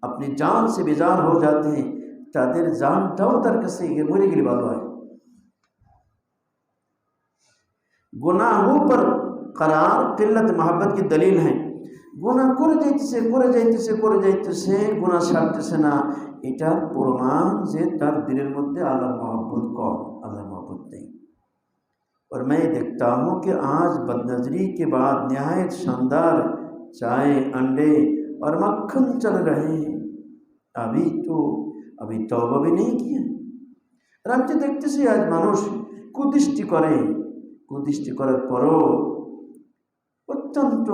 अपनी जान से बेजार हो जाते हैं, तादेर जान टाओ तरीके से ये मरे के लिए भालो है। गुनाहों पर करार किल्लत मोहब्बत की दलील है। गुनाह করে যাইতেছে গুনাহ ছাড়তেছে না, এটার প্রমাণ যে তার দিলের মধ্যে আল্লাহর मोहब्बत কম, আল্লাহর मोहब्बत नहीं। और मैं देखता हूँ कि आज बदनजरी के बाद नहायत शानदार चाय, अंडे और मक्खन चल रहे हैं, अभी तौबा भी नहीं किया। और हम जो देखते से आज মানুষ কুদৃষ্টি করার পরও অত্যন্ত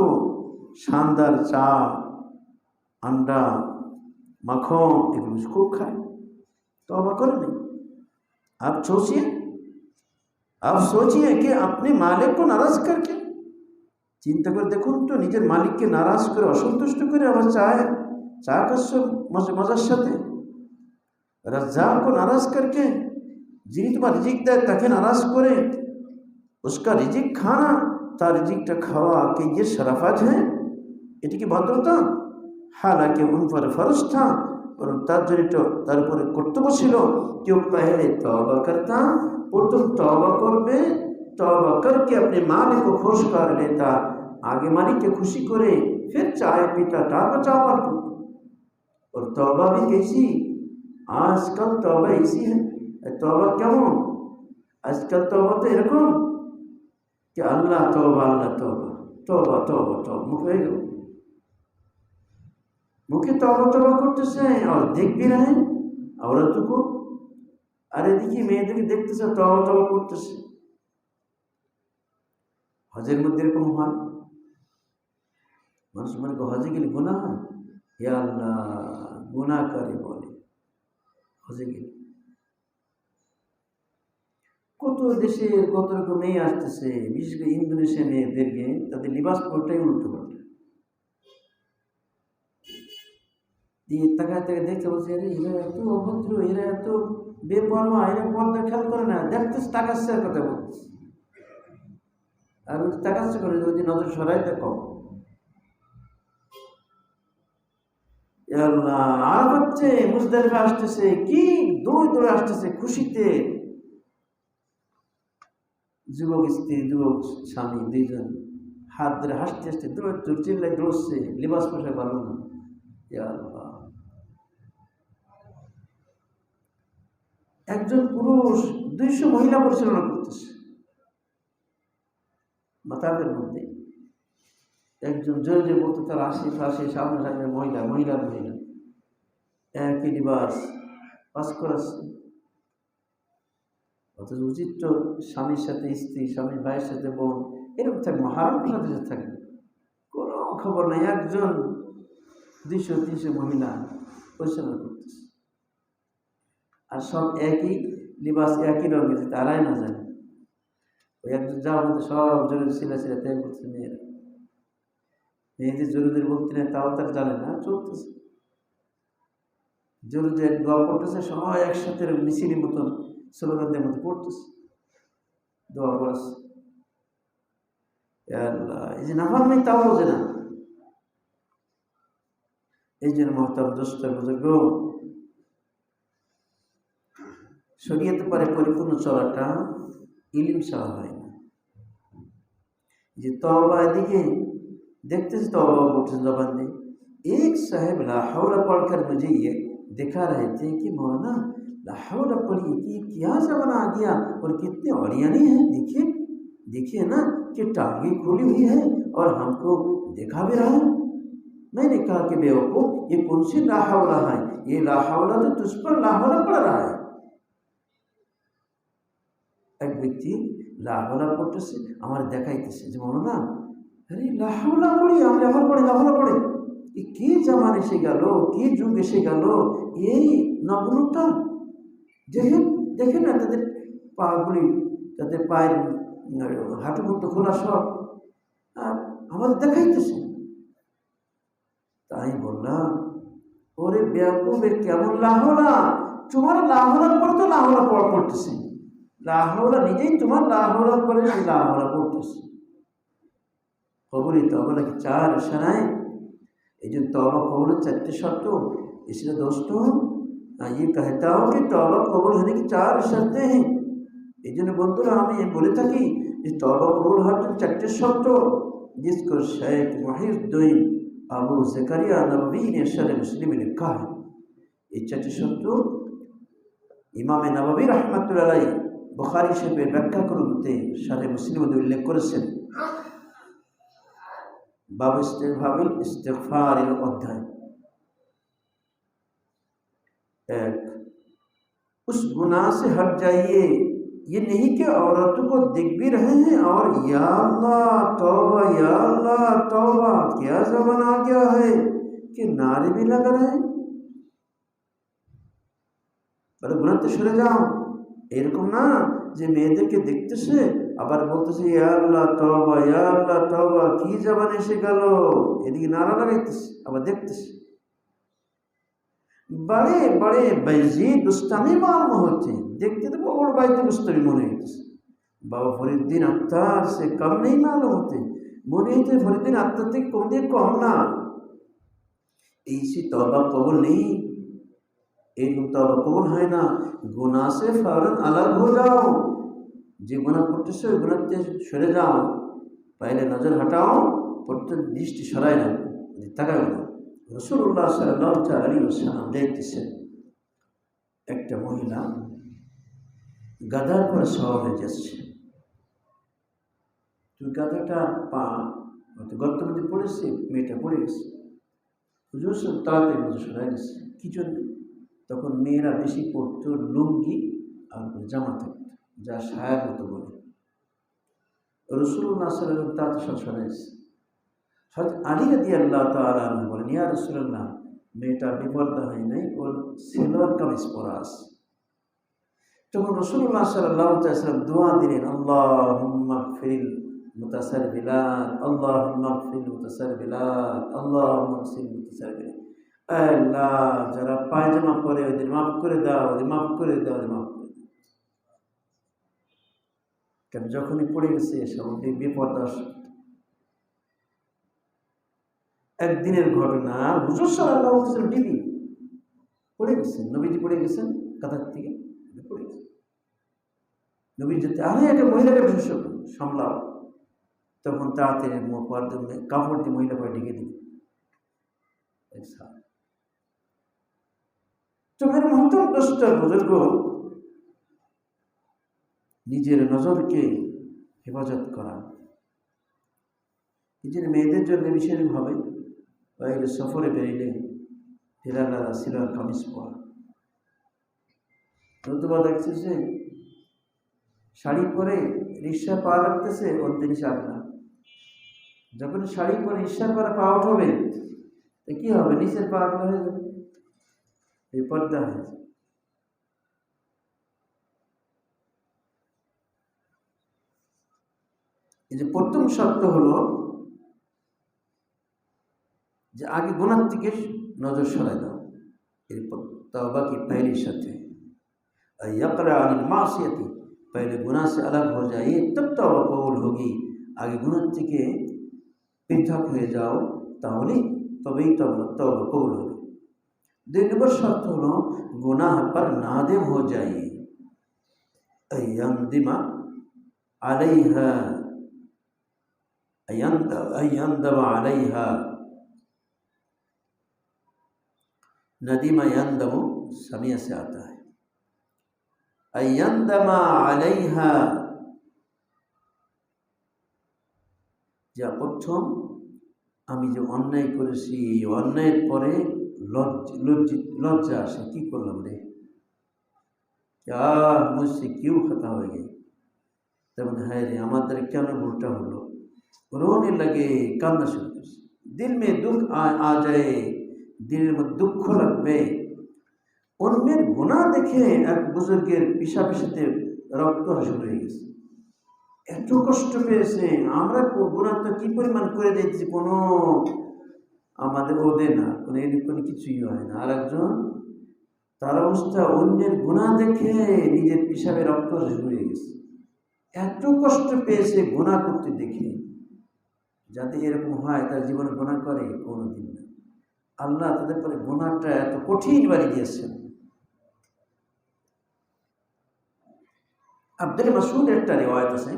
शानदार चा, अंडा, मक्खन एगुलो खूब खाए, तौबा कर नहीं। आप सोचिए कि अपने मालिक को नाराज करके, चिंता कर देखुन तो निजेर मालिक के नाराज करे, असंतुष्ट करे आबार चा खाচ্ছো मजार साथे, रज्जाक को नाराज करके, जिनी तुम्हार रिजिक देय ताके नाराज करे, उसका रिजिक खाना, तार रिजिकटा खावा कि ये शराफत है, এটি কি ভদ্রতা? हालांकि उन पर फर्ज था, और তার উপরে কর্তব্য ছিল कि पहले तौबा करता, प्रथम तौबा करबे, तौबा करके अपने मालिक को खुश कर लेता, आगे मालिक के खुशी करे फिर चाय पीता, तारপর চাওয়ার করত। और तौबा भी कैसी, आजकल तौबा ऐसी है, तौबा কেমন आजकल तौबा तो এরকম कि अल्लाह तौबा मुখে मुखे तौबा करते और देख भी रहे औरतों को, अरे देखिए मेয়েদেরকে দেখতেছে তওবা করতেছে। হজের মধ্যে এরকম হয়, মানুষ মনে করে হজে গেলে গুনাহ হয়, ইয়া আল্লাহ গুনাহ করে বলে হজে গেলে। কত দেশে কত রকম মেয়ে আসতেছে, বিশেষ করে ইন্দোনেশিয়া মেয়েদেরকে তাদের লিবাস পরটাই উল্টো পাল্টা দিয়ে তাকায় দেখতে বলছে, আরে এরা এত অভদ্র, এরা এত বেপরোয়া, এরা পর্দা খেয়াল করে না, দেখতেছে তাকাচ্ছে কথা বলছে, আর ওই তাকাচ্ছে করে যদি নজর সরাই দেখো। আর হচ্ছে মুজদালিফা আসতেছে, কি দৌড়ে আসতেছে খুশিতে, যুবক স্ত্রী যুবক স্বামী দুইজন হাত ধরে হাসতে হাসতে চিল্লাই দৌড়ছে, লিবাস পোশাক ভালো না। একজন পুরুষ 200 মহিলা পরিচালনা করতেছে, মাতাবের মধ্যে একজন জোরে জোরে বলতে, তার আশেপাশে সামনে মহিলা একই লিবাস পাস করাচ্ছে। অথচ উচিত তো স্বামীর সাথে স্ত্রী, স্বামীর ভাইয়ের সাথে বোন এরকম থাকবে, হারামের সাথে থাকবে, কোনো খবর নাই। একজন 200-300 মহিলা পরিচালনা করতেছে, আর সব একই লিবাস, একই রঙের, তারাই না জানে। ওই একজন যা বলতে সব জোরে ছিলা তাই বলছে, মেয়েদের জোরে বলতে নেই, তাও তার জানে না, চলতেছে জোরে দোয়া করতেছে, সবাই একসাথে মিছিলের মতন স্লোগানদের মতো পড়তেছে, দোয়া করেছে। এই যে নামাজ নেই তাও বোঝে না। এই জন্য মহতারাম দোস্ত বুজুর্গ, শরীয়তে পরে পরিপূর্ণ চলাটা ইলম ছাড়া হয় না। যে तौबा दिखे देखते से तौबा उठ जबान दे। एक साहब ला हौला पढ़कर मुझे ये दिखा रहे थे कि मौलाना ला हौला पढ़िए कि क्या ज़माना आ गया और कितने औलियानी हैं, देखिए देखिए ना कि टांगें खुली हुई है और हमको दिखा भी रहा है। मैंने कहा कि बेवकूफ़, ये कौन सी ला हौला है? ये ला हौला तो तुझ पर ला हौला पड़ रहा है। एक व्यक्ति ला हौला पढ़তেছে আমার দেখাইতেছে যে মৌলানা আরে লা হাওলা পড়ি আমরা আবার পড়ি লা হাওলা পড়ে এই কি জামান এসে গেল, কি যুগ এসে গেল, এই নগ্নতা দেখেন দেখেন না তাদের পাগুলি, তাদের পায়ের হাঁটুগুলো খোলা সব, আর আমাদের দেখাইতেছে। তাই বললাম ওরে বেয়াকুব কেমন লা হাওলা, তোমার লা হাওলার পরে তো লা হাওলা পড়তেছে, লা হাওলা নিজেই তোমার লা হাওলা করে সেই লা হাওলা পড়তেছে। कबूली तौबा की 4 शराएं, ये जो तौबा कबूल 4 शर्तों, इसलिए दोस्तों ये कहता हूँ कि तौबा कबूल होने की 4 शर्तें हैं। ये जो बंधुरा हमें ये बोले था कि इस तौबा कबूल हर 4 शर्तों, जिसको शेख मुहिउद्दीन अबू ज़करिया नबवी ने शरह मुस्लिम में लिखा है। ये 4 शर्तों इमाम नबवी रहमतुल्लाह अलैहि बुखारी शरीफের ব্যাখ্যা করতে শরহ মুসলিম में उल्लेख করেছেন। बाब इस्तिग़फ़ार अध्याय 1, उस गुनाह से हट जाइए, ये नहीं कि औरतों को दिख भी रहे हैं और या अल्लाह तौबा या अल्लाह तौबा, क्या ज़माना आ गया है कि नारे भी लग रहे हैं, बड़े गुनाह से सरे जाओ। এরকম না যে মেয়েদেরকে দেখতেছে আবার বলতেছে ইয়া আল্লাহ তওবা, কি জবান এসে গেল, এদিকে নারা লাগাইতেছে আবার দেখতেছে। बड़े बड़े बैजीद बुस्तामी मालूम होते हैं, देखते तो बहुत बाइते बुस्तामी मने बाबा फरीदुद्दीन अत्तार से कम नहीं मालूम होते, मने थे फरीदुद्दीन अत्तार से कम ना। ऐसी तौबा कबूल नहीं, एक तौबा कबूल है ना, गुनाह से फौरन अलग हो जाओ। যে গুনাহ করতেছো ওই গুনাহতে সরে যাও, पहले नजर हटाओ, প্রত্যেক দৃষ্টি সরাই নাও, তাকাও না। রাসূলুল্লাহ সাল্লাল্লাহু আলাইহি ওয়াসাল্লাম দেখতেছেন একটা মহিলা গাধার পর সওয়ার হয়ে যাচ্ছে, তো গাধাটা পা গর্তের মধ্যে পড়েছে, মেয়েটা পড়ে গেছে। হুজুর সাল্লাল্লাহু তাড়াতাড়ি নজর সরাই গেছে, কি জন্য? তখন মেয়েরা বেশি পড়তো লুঙ্গি আর জামা থাকতো, যা সায়ার মতো বলে। রাসূলুল্লাহ সাল্লাল্লাহু আলাইহি ওয়াসাল্লাম তাড়াতাড়ি সরাইছে। হযরত আলী রাদিয়াল্লাহু তাআলা আনহু বলেন, ইয়া রাসূলুল্লাহ, মেয়েটা বিপর্দা হয় নাই, ওর সেলোয়ার কামিজ পরা আছে। তখন রাসূলুল্লাহ সাল্লাল্লাহু আলাইহি ওয়াসাল্লাম দোয়া দিলেন, আল্লাহুম্মা গফির মুতাসারবিলাত, আল্লাহুম্মা গফির মুতাসারবিলাত, আল্লাহুম্মা গফির মুতাসারবিলাত। আল্লাহ যারা পায়জামা পরে ওদের মাফ করে দাও, ওদের মাফ করে দাও, ওদের মাফ করে দাও। কেন যখনই পড়ে গেছে এসব বিপর্দা। একদিনের ঘটনা, হুজুর সাল্লাল্লাহু আলাইহি ওয়াসাল্লাম বিবি পড়ে গেছেন, নবীজি পড়ে গেছেন কাঁথার থেকে পড়ে গেছেন। নবী যেতে আরে একটা মহিলাকে সামলাও, তখন তাড়াতাড়ি কাপড় দিয়ে মহিলা করে ঢেকে দিল। তো মেরে মোহতরম দোস্ত বুজুর্গ, নিজের নজরকে হেফাজত করা, নিজের মেয়েদের জন্য বিশেষভাবে বাইরে সফরে বেরিয়ে ফেরালা সিলার কামিজ পরা। নতুবা দেখছে যে শাড়ি পরে রিক্সা পা রাখতেছে, ওর দিন না, যখন শাড়ি পরে রিক্সার পরে পা উঠবে কি হবে, নিচের পা আটলা হয়ে যাবে, এই পর্দা হয়ে যাবে। এই যে প্রথম শর্ত হলো যে आगे गुनाह থেকে नजर सराय दो, तौबा की पहली शर्त है यक़रा अनिल मासियती, पहले गुनाह से अलग हो जाइए तब तौबा कबूल होगी। आगे गुनाह থেকে পৃথক হয়ে যাও, তাহলে তবেই तौबा कबूल होगी। 2 नंबर शर्त হলো गुनाह पर नादिम हो जाइए, यंदिमा अलैहा, अयंदम अलैहा, नदीमा यंदम समिया से आता है। अयंदमा अलैहा, যা প্রথম আমি যে অন্যায় করেছি, অন্যায়ের পরে লজ্জা আসে, কি করলাম রে, মুঝसे क्यों खता हो गई, तब हाय रे हमारे क्या भूलता हलो, रोने लगे, कांदना शुरू कर, दिल में दुख आ जाए, दिल में दुख लगবে। অন্যের গুনাহ দেখে এক বুজুর্গের পিছা পিছাতে রক্ত শুরু হয়ে গেছে, এত কষ্ট পেয়েছে। আমরা গুনাহ তো কি পরিমাণ করে দিয়েছি, কোনো আমাদের ওদে না, কোনো কিছুই হয় না। আর একজন তার অবস্থা অন্যের গুনাহ দেখে নিজের পিছাবে রক্ত শুরু হয়ে গেছে, এত কষ্ট পেয়েছে গুনাহ করতে দেখে। যাতে এরকম হয় তার জীবনে গুনাহ করে কোনোদিন না, আল্লাহ তাদের পরে গুনাহটা এত কঠিন বানিয়ে দিয়েছেন। আব্দুল মাসউদের একটা রিওয়ায়াত আছে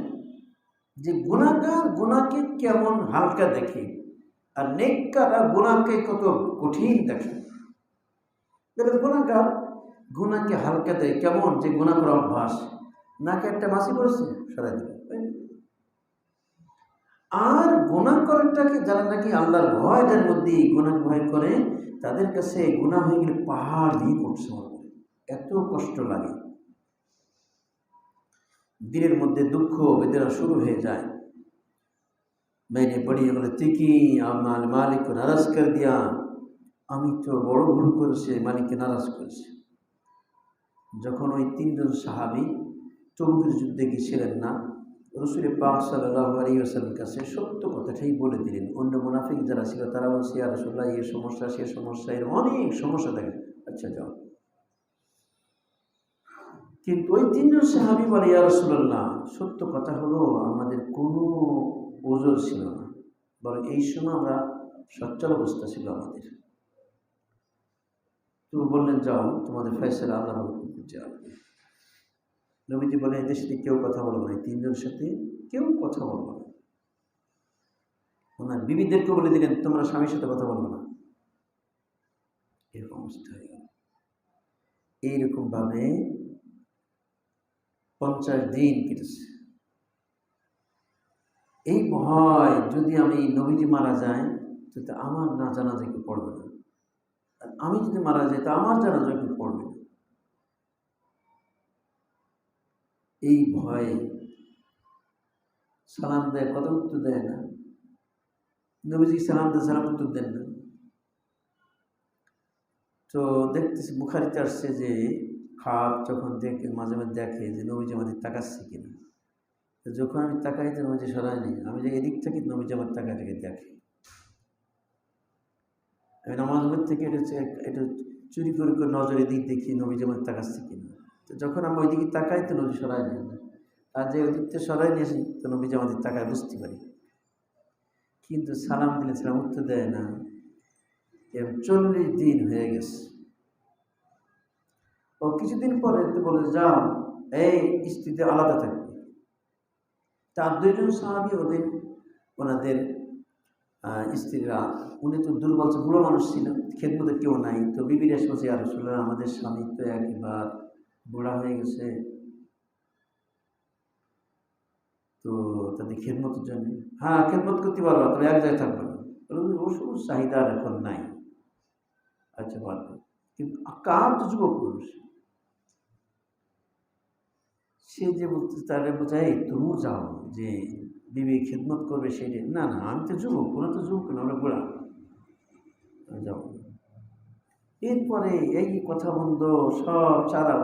যে গুনাহগার গুনাহকে কেমন হালকা দেখে, আর নেককাররা গুনাহকে কত কঠিন দেখে। দেখেন গুনাহগার গুনাহকে হালকা দেয় কেমন, যে গুনাহ করার অভ্যাস, নাকে একটা মাছি পড়েছে সরাই দিল। আর গুনাহ করাটাকে যারা নাকি আল্লাহর ভয়, যার মধ্যে গুনাহ ভয় করে, তাদের কাছে গুনাহ হয়ে গেলে পাহাড় দিয়ে পড়ছে, এত কষ্ট লাগে, দিলের মধ্যে দুঃখ বেদনা শুরু হয়ে যায়। मैंने बड़ी गलती की, मालिक को नाराज कर दिया, আমি তো বড় ভুল করেছি, মালিককে নারাজ করেছি। যখন ওই তিনজন সাহাবী তবুকের যুদ্ধে গিয়েছিলেন না, রাসূল পাক সাল্লাল্লাহু আলাইহি ওয়াসাল্লামের কাছে সত্য কথাটাই বলে দিলেন। অন্য মুনাফিক যারা ছিল তারা বলছে, ইয়া রাসূলুল্লাহ, এই সমস্যা সে সমস্যা, এর অনেক সমস্যা থাকে, আচ্ছা যাও। কিন্তু ওই তিনজন সাহাবী বলে, ইয়া রাসূলুল্লাহ, সত্য কথা হলো আমাদের কোনো ওজর ছিল না, বরং এই সময় আমরা সচ্ছল অবস্থা ছিল আমাদের। তো বললেন, যাও, তোমাদের ফয়সালা আল্লাহর হুকুম যাও। নবীজি বলেন, এদের সাথে কেউ কথা বলবো না, তিনজনের সাথে কেউ কথা বলবো না। ওনার বিবিদেরকে বলে দিলেন, তোমরা স্বামীর সাথে কথা বলবো না। এরকম অবস্থা হয়ে গেল। এইরকম ভাবে 50 দিন কেটেছে। এই ভয়, যদি আমি নবীজি মারা যায় তো আমার না জানাজা কেউ পড়বে না, আর আমি যদি মারা যাই তো আমার জানাজা কেউ পড়বে না। এই ভয়ে সালাম দেয়, কথা উত্তর দেয় না। নবীজি সালাম দেয়, সালাম উত্তর দেন না। তো দেখতেছি বুখারীতে আসছে যে খাপ যখন দেখে মাঝে মাঝে দেখে যে নবীজি আমাদের তাকাচ্ছে কিনা, তো যখন আমি তাকাই তো নবীজি সরাই নেই, আমি যে এদিক থেকে নবীজি আমার তাকায় থেকে দেখে। আমি নামাজ থেকে এটা চুরি করে করে নজর এদিক দেখি নবীজি আমার তাকাচ্ছে কিনা। তো যখন আমি ওইদিকে তাকাই তো নবী সরাই নেই, আর যে ওই দিক থেকে সরাই নিয়েছি তো নবীজি আমাদের তাকায় বুঝতে পারি। কিন্তু সালাম দিলে সালাম উত্তর দেয় না। এরকম 40 দিন হয়ে গেছে। ও কিছুদিন পরে তো বলে, যাও, এই স্ত্রীতে আলাদা থাকবে। তার 2 জন সাহাবী ওনাদের স্ত্রীরা, উনি তো দুর্বল, বুড়ো মানুষ ছিল, খেদমতের কেউ নাই। তো বিবিরা বলছে, ইয়া রাসূলুল্লাহ, আমাদের স্বামী তো একবার বুড়া হয়ে গেছে, তো তাদের খেদমতের জন্য, হ্যাঁ খেদমত করতে পারবা, তবে এক জায়গায় থাকবে না। ওষুধ চাহিদা এখন নাই, আচ্ছা পারবে। কিন্তু কার তো যুবক পুরুষ, সে যে বলতে তারা বোঝায়, তুমি যাও, যে বিবি খেদমত করবে সেটা না, না আমি তো যুবক, ওরা তো যুবক না, ওরা বুড়া, যাও। এরপরে এই কথা বন্ধ সব সারা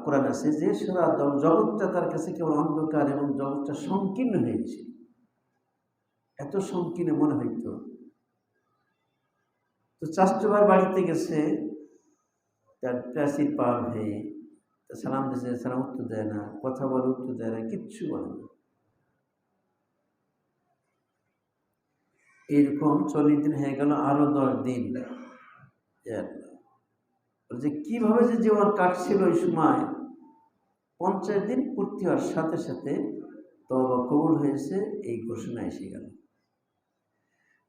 কোরআন আছে যে সারা জগৎটা তার কাছে কেবল অন্ধকার এবং জগৎটা সংকীর্ণ হয়ে গেছে, এত সংকীর্ণ মনে হইতো। তো চাষ্টবার বাড়িতে গেছে, তার প্রাচীর পার হয়ে সালাম দিয়েছে, সালাম উত্তর দেয় না, কথা বলে উত্তর দেয় না, কিচ্ছু বলে না। এরকম 40 দিন হয়ে গেল, আরো 10 দিন। যে কিভাবে যে জীবন কাটছিল ওই সময়, 50 দিন পূর্তি হওয়ার সাথে সাথে তওবা কবুল হয়েছে, এই ঘোষণা এসে গেল।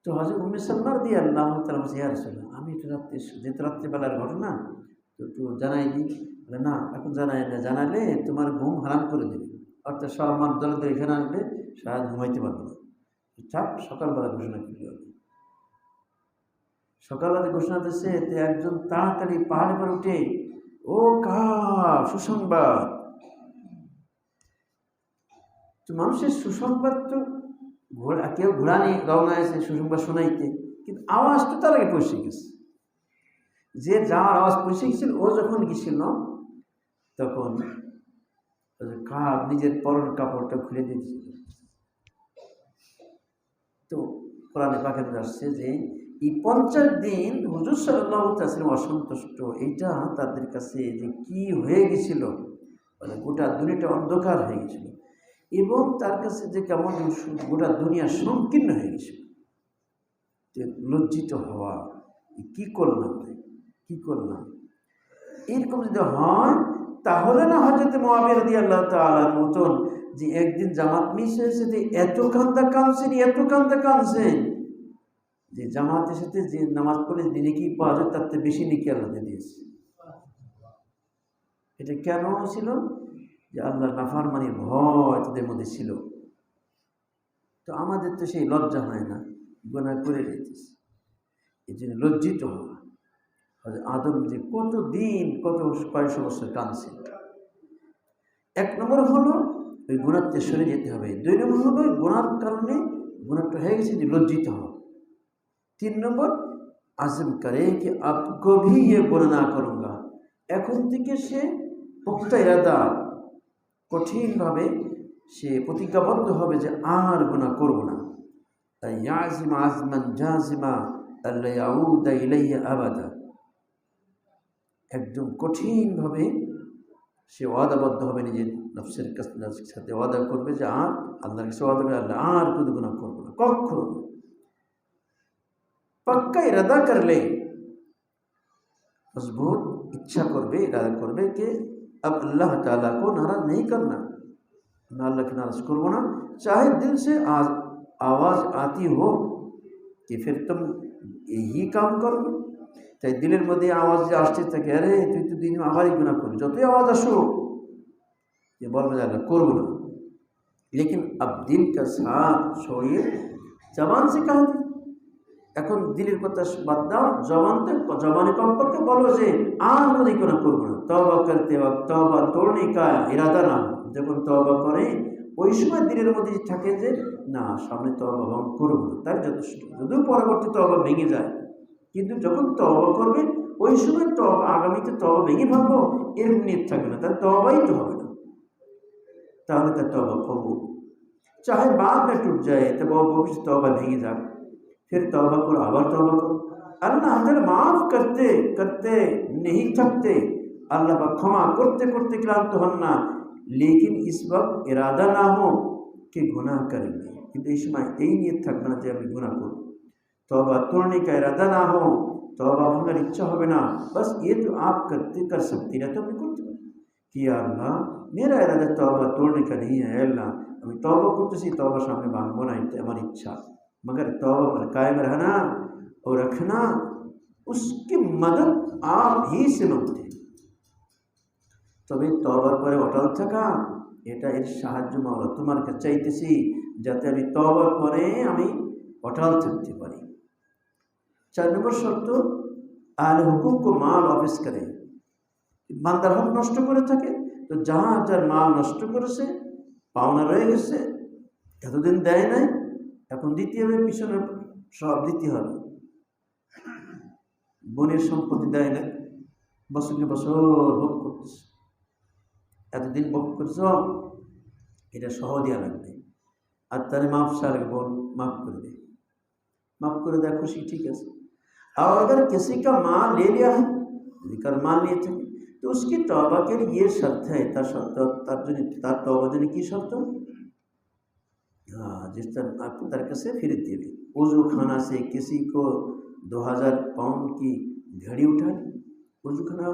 তো হযরত উম্মে সালমা রাদিয়াল্লাহু তাআলা বলছে, ইয়া রাসূলুল্লাহ, আমি একটু যেহেতু রাত্রিবেলার ঘটনা তো একটু জানাই দিই। বলে, না এখন জানাই না, জানালে তোমার ঘুম হারাম করে দেবে, অর্থাৎ সব আমার দলে এখানে আসবে, সারা ঘুমাইতে পারবে না। থাক, সকালবেলা ঘোষণা করলে হবে। সকালবেলা ঘোষণা দিচ্ছে, এতে একজন তাড়াতাড়ি পাহাড়ে পর উঠে, ও সুসংবাদ। তো মানুষের সুসংবাদ তো কেউ ঘোড়া নিয়ে রওনা এসে সুসংবাদ শোনাইতে, কিন্তু আওয়াজ তো তার আগে পৌঁছে গেছে। যে যাওয়ার আওয়াজ পৌঁছে গেছিল, ও যখন গেছিল তখন নিজের পরন কাপড়টা খুলে দিয়েছিল। তো কোরআনে পাকে আসছে যে এই 50 দিন হুজুর সাল্লাল্লাহু আলাইহি ওয়াসাল্লাম অসন্তুষ্ট। এইটা তাদের কাছে যে কি হয়ে গেছিল, মানে গোটা দুনিয়াটা অন্ধকার হয়ে গেছিল, এবং তার কাছে যে কেমন গোটা দুনিয়া সংকীর্ণ হয়ে গেছিল। লজ্জিত হওয়া, কি করলাম এরকম যদি হয়, তাহলে না হযরত মুআবিয়া রাদিয়াল্লাহু তাআলার মতন যে একদিন জামাত মিস হয়েছে, এত কাঁদছেন যে জামাতের সাথে যে নামাজ পড়লে দিনে কি পাওয়া যায়, তার থেকে বেশি নেকি আল্লাহ দিয়েছে। এটা কেন ছিল? যে আল্লাহর নাফরমানির ভয় তাদের মধ্যে ছিল। তো আমাদের তো সেই লজ্জা হয় না, গুনাহ করে রেখেছে, এই জন্য লজ্জিত হওয়া। আদম যে কয়েকশো বছর কাঁদছে। 1 নম্বর হলো ওই গুনাহতে সরে যেতে হবে। 2 নম্বর হলো ওই গুনার কারণে গুনাহটা হয়ে গেছে, যে লজ্জিত হওয়া। 3 নম্বর আজম করে कि अब कभी ये गुनाह ना करूँगा। এখন থেকে সে পোক্তা ইরাদা, কঠিনভাবে সে প্রতিজ্ঞাবদ্ধ হবে যে আর গুনাহ করব না। তাই ইয়াজিম আজমান জাজিমা আল্লা ইয়াউদা ইলাইহি আবাদা। একদম কঠিনভাবে সে ওয়াদাবদ্ধ হবে, নিজের নফসের সাথে ওয়াদা করবে যে আর আল্লাহর কাছে ওয়াদা করবে, আল্লাহ আর কোনো গুনাহ করব না কখনো। पक्का इरादा कर ले, मजबूत इच्छा करबे, इरादा करबे कि अब अल्लाह ताला को नाराज नहीं करना, ना अल्लाह के नाराज करबो ना। चाहे दिल से आवाज़ आती हो कि फिर तुम यही काम करो, चाहे दिलेर मध्य आवाज़ जो आसते থাকে, अरे তুই তো দিন আবারই গুনাহ করবি, যতই आवाज़ আসো ये বলবে যে আল্লাহ করব না। लेकिन अब दिल का साथ छोड़िए, जबान से कहा। এখন দিলের কথা বাদ দাও, জবানে কমপক্ষে বলো যে আর কোনো গুনাহ করব না। তওবা করতে ওয়াক্ত তওবা তোড়নে কা ইরাদা না, যখন তওবা করে ওই সময় দিলের মধ্যে থাকে যে না, সামনে তওবা ভঙ্গ করব না, তার যথেষ্ট। যদিও পরবর্তী তওবা ভেঙে যায়, কিন্তু যখন তওবা করবে ওই সময় তওবা, আগামীতে তওবা ভেঙে ভাববো, এর নিয়ত থাকবে না, তার তওবাই তো হবে না, তাহলে তার তওবা কবুল। চাহে बाद में टूट जाए, तब भविष्य तौबा भেঙে যাক, फिर तौबा करो, आबार तौबा करो। अल्लाह ताला माफ़ करते करते नहीं थकते, अल्लाह का क्षमा करते करते क्लांत हन ना, लेकिन इस वक्त इरादा ना हो कि गुनाह करेंगे, কিন্তু এই সময় এই নিয়ত থাকবে না যে আমি গুনাহ করব। तौबा तोड़ने का इरादा ना हो, तौबा ভাঙার ইচ্ছা হবে না, बस ये तो आप करते कर सकते ना, तो আমি করতে পারি कि या अल्लाह मेरा इरादा तौबा तोड़ने का नहीं है, अल्लाह আমি तौबा করতেছি, तौबा সামনে ভাঙবো না, এটা আমার ইচ্ছা। मगर तौबा पर कायम रहना और रखना, उसकी मदद आप ही से मांगते। তবে তওবার পরে অটল থাকা, এটা এর সাহায্য মাওলা তোমার কাছে চাইতেছি, যাতে আমি তওবার পরে আমি অটল থাকতে পারি। 4 নম্বর শর্ত, আহলে হুকুক কো মাল ওয়াপিস করে। বান্দার হক নষ্ট করে থাকে, তো যার মাল নষ্ট করেছে, পাওনা রয়ে গেছে, এতদিন দেয় নাই, এখন দিতে হবে, পিছনে সব দিতে হবে। বোনের সম্পত্তি দেয় না, বছরকে বছর ভোগ করতেছে, এতদিন ভোগ করছ, এটা সহ দেওয়া লাগবে। আর তাহলে মাফ সারে বোন মাফ করে দে, মাফ করে দেয়, খুশি, ঠিক আছে। और अगर किसी का माल ले लिया है, जिकर माल लिए थे, तो उसकी तौबा के लिए ये शर्त है, तार तौबा देने की शर्त, हाँ, जिस तरह आपको तरीके से फिर देवी। वजू खाना से किसी को 2000 पाउंड की घड़ी उठा ली, वजू खाना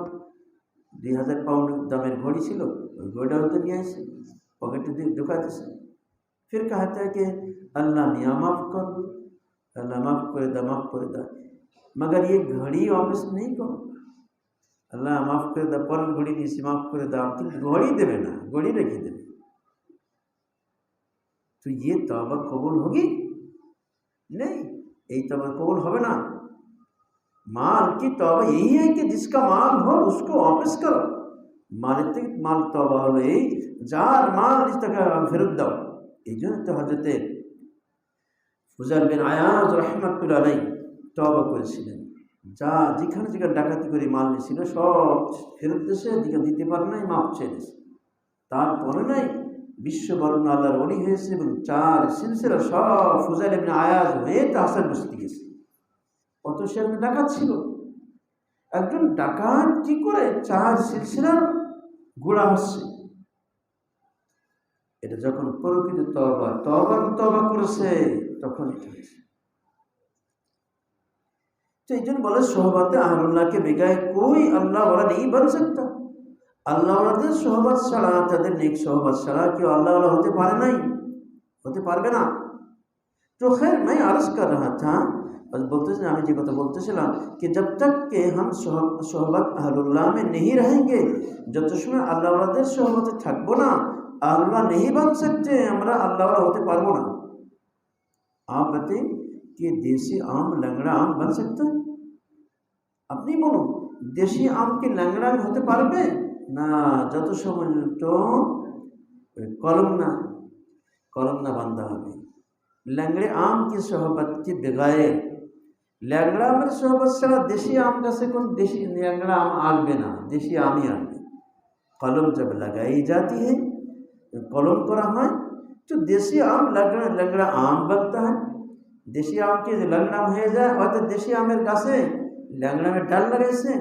2000 पाउंड दामेर घड़ी छिलो, घड़िटा तो निये आसे पकेटे दिए ढुकातेছে, फिर कहता है कि अल्लाह मियाँ माफ़ कर दो, अल्लाह माफ़ कर दा, माफ़ कर दा, मगर ये घड़ी वापस नहीं करो। अल्लाह माफ़ कर दा, पर घड़ी नहीं माफ़ कर दा, तुम घड़ी देवे ना, घड़ी रखी देवे, तो ये तौबा कबूल होगी नहीं, यही तौबा कबूल होवे ना। माल की तौबा यही है कि जिसका माल हो उसको वापस करो। मालिक माल तौबा हलो এই যার মাল নিজ থেকে ফেরত দাও। এই জন্য তো হযরতে ফুজাইল বিন আয়াজ রাহমাতুল্লাহ আলাইহি তওবা করেছিলেন। যা যেখানে যেখানে ডাকাতি করে মাল নিয়েছিল সব ফেরত দিয়েছে, দিতে পারে নাই, মাপ চেয়ে দিয়েছে। তারপরে নাই বিশ্ববরণ্য আল্লাহর ওলি হয়েছে এবং 4 সিলসিলা সব ফুজাইল বিন আয়াজ হয়ে তাহসান বসতি গেছে। কত সে ডাকাত ছিল। একজন ডাকাত কি করে 4 সিলসিলার গোড়া হচ্ছে। এটা যখন প্রকৃত তওবা করেছে তখন এটা হয়েছে। तो एक जन बोले सोहबत अहलुल्लाह के बिगाए कोई अल्लाह वाला नहीं बन सकता। अल्लाह वाला सोहबत छड़ा, ताদের नेक सोहबत छड़ा कि अल्लाह वाला होते पारे नहीं, होते पारबे ना। तो खैर मैं अर्ज कर रहा था, बस बोलते थे हमें जी बात बोलते चला कि जब तक के हम सोहबत अहलुल्लाह में नहीं रहेंगे, जब तक में अल्लाह वाला सोहबत থাকবো না, अल्लाह नहीं बन सकते, আমরা अल्लाह वाला होते पारबो ना। आप बताइए कि देसी आम लंगड़ा आम बन सकता है? अपनी बोलो देशी आम के लंगड़ा होते पारबे ना, যত সময় তো कलम ना बांधा হবে। लंगड़े आम की सोहबत के बगैर, लंगड़ा में सोहबत छड़ा देशी आम का से कौन देशी लंगड़ा आम आलबे ना, देशी आम ही आलबे। कलम जब लगाई जाती है, कलम करा है तो देशी आम लंगड़ा आम बनता है। देशी आम के लंगड़ा হয়ে যায়, হয়তো দেশি আমের গাছে ল্যাংড়ামের ডাল লাগাইছে,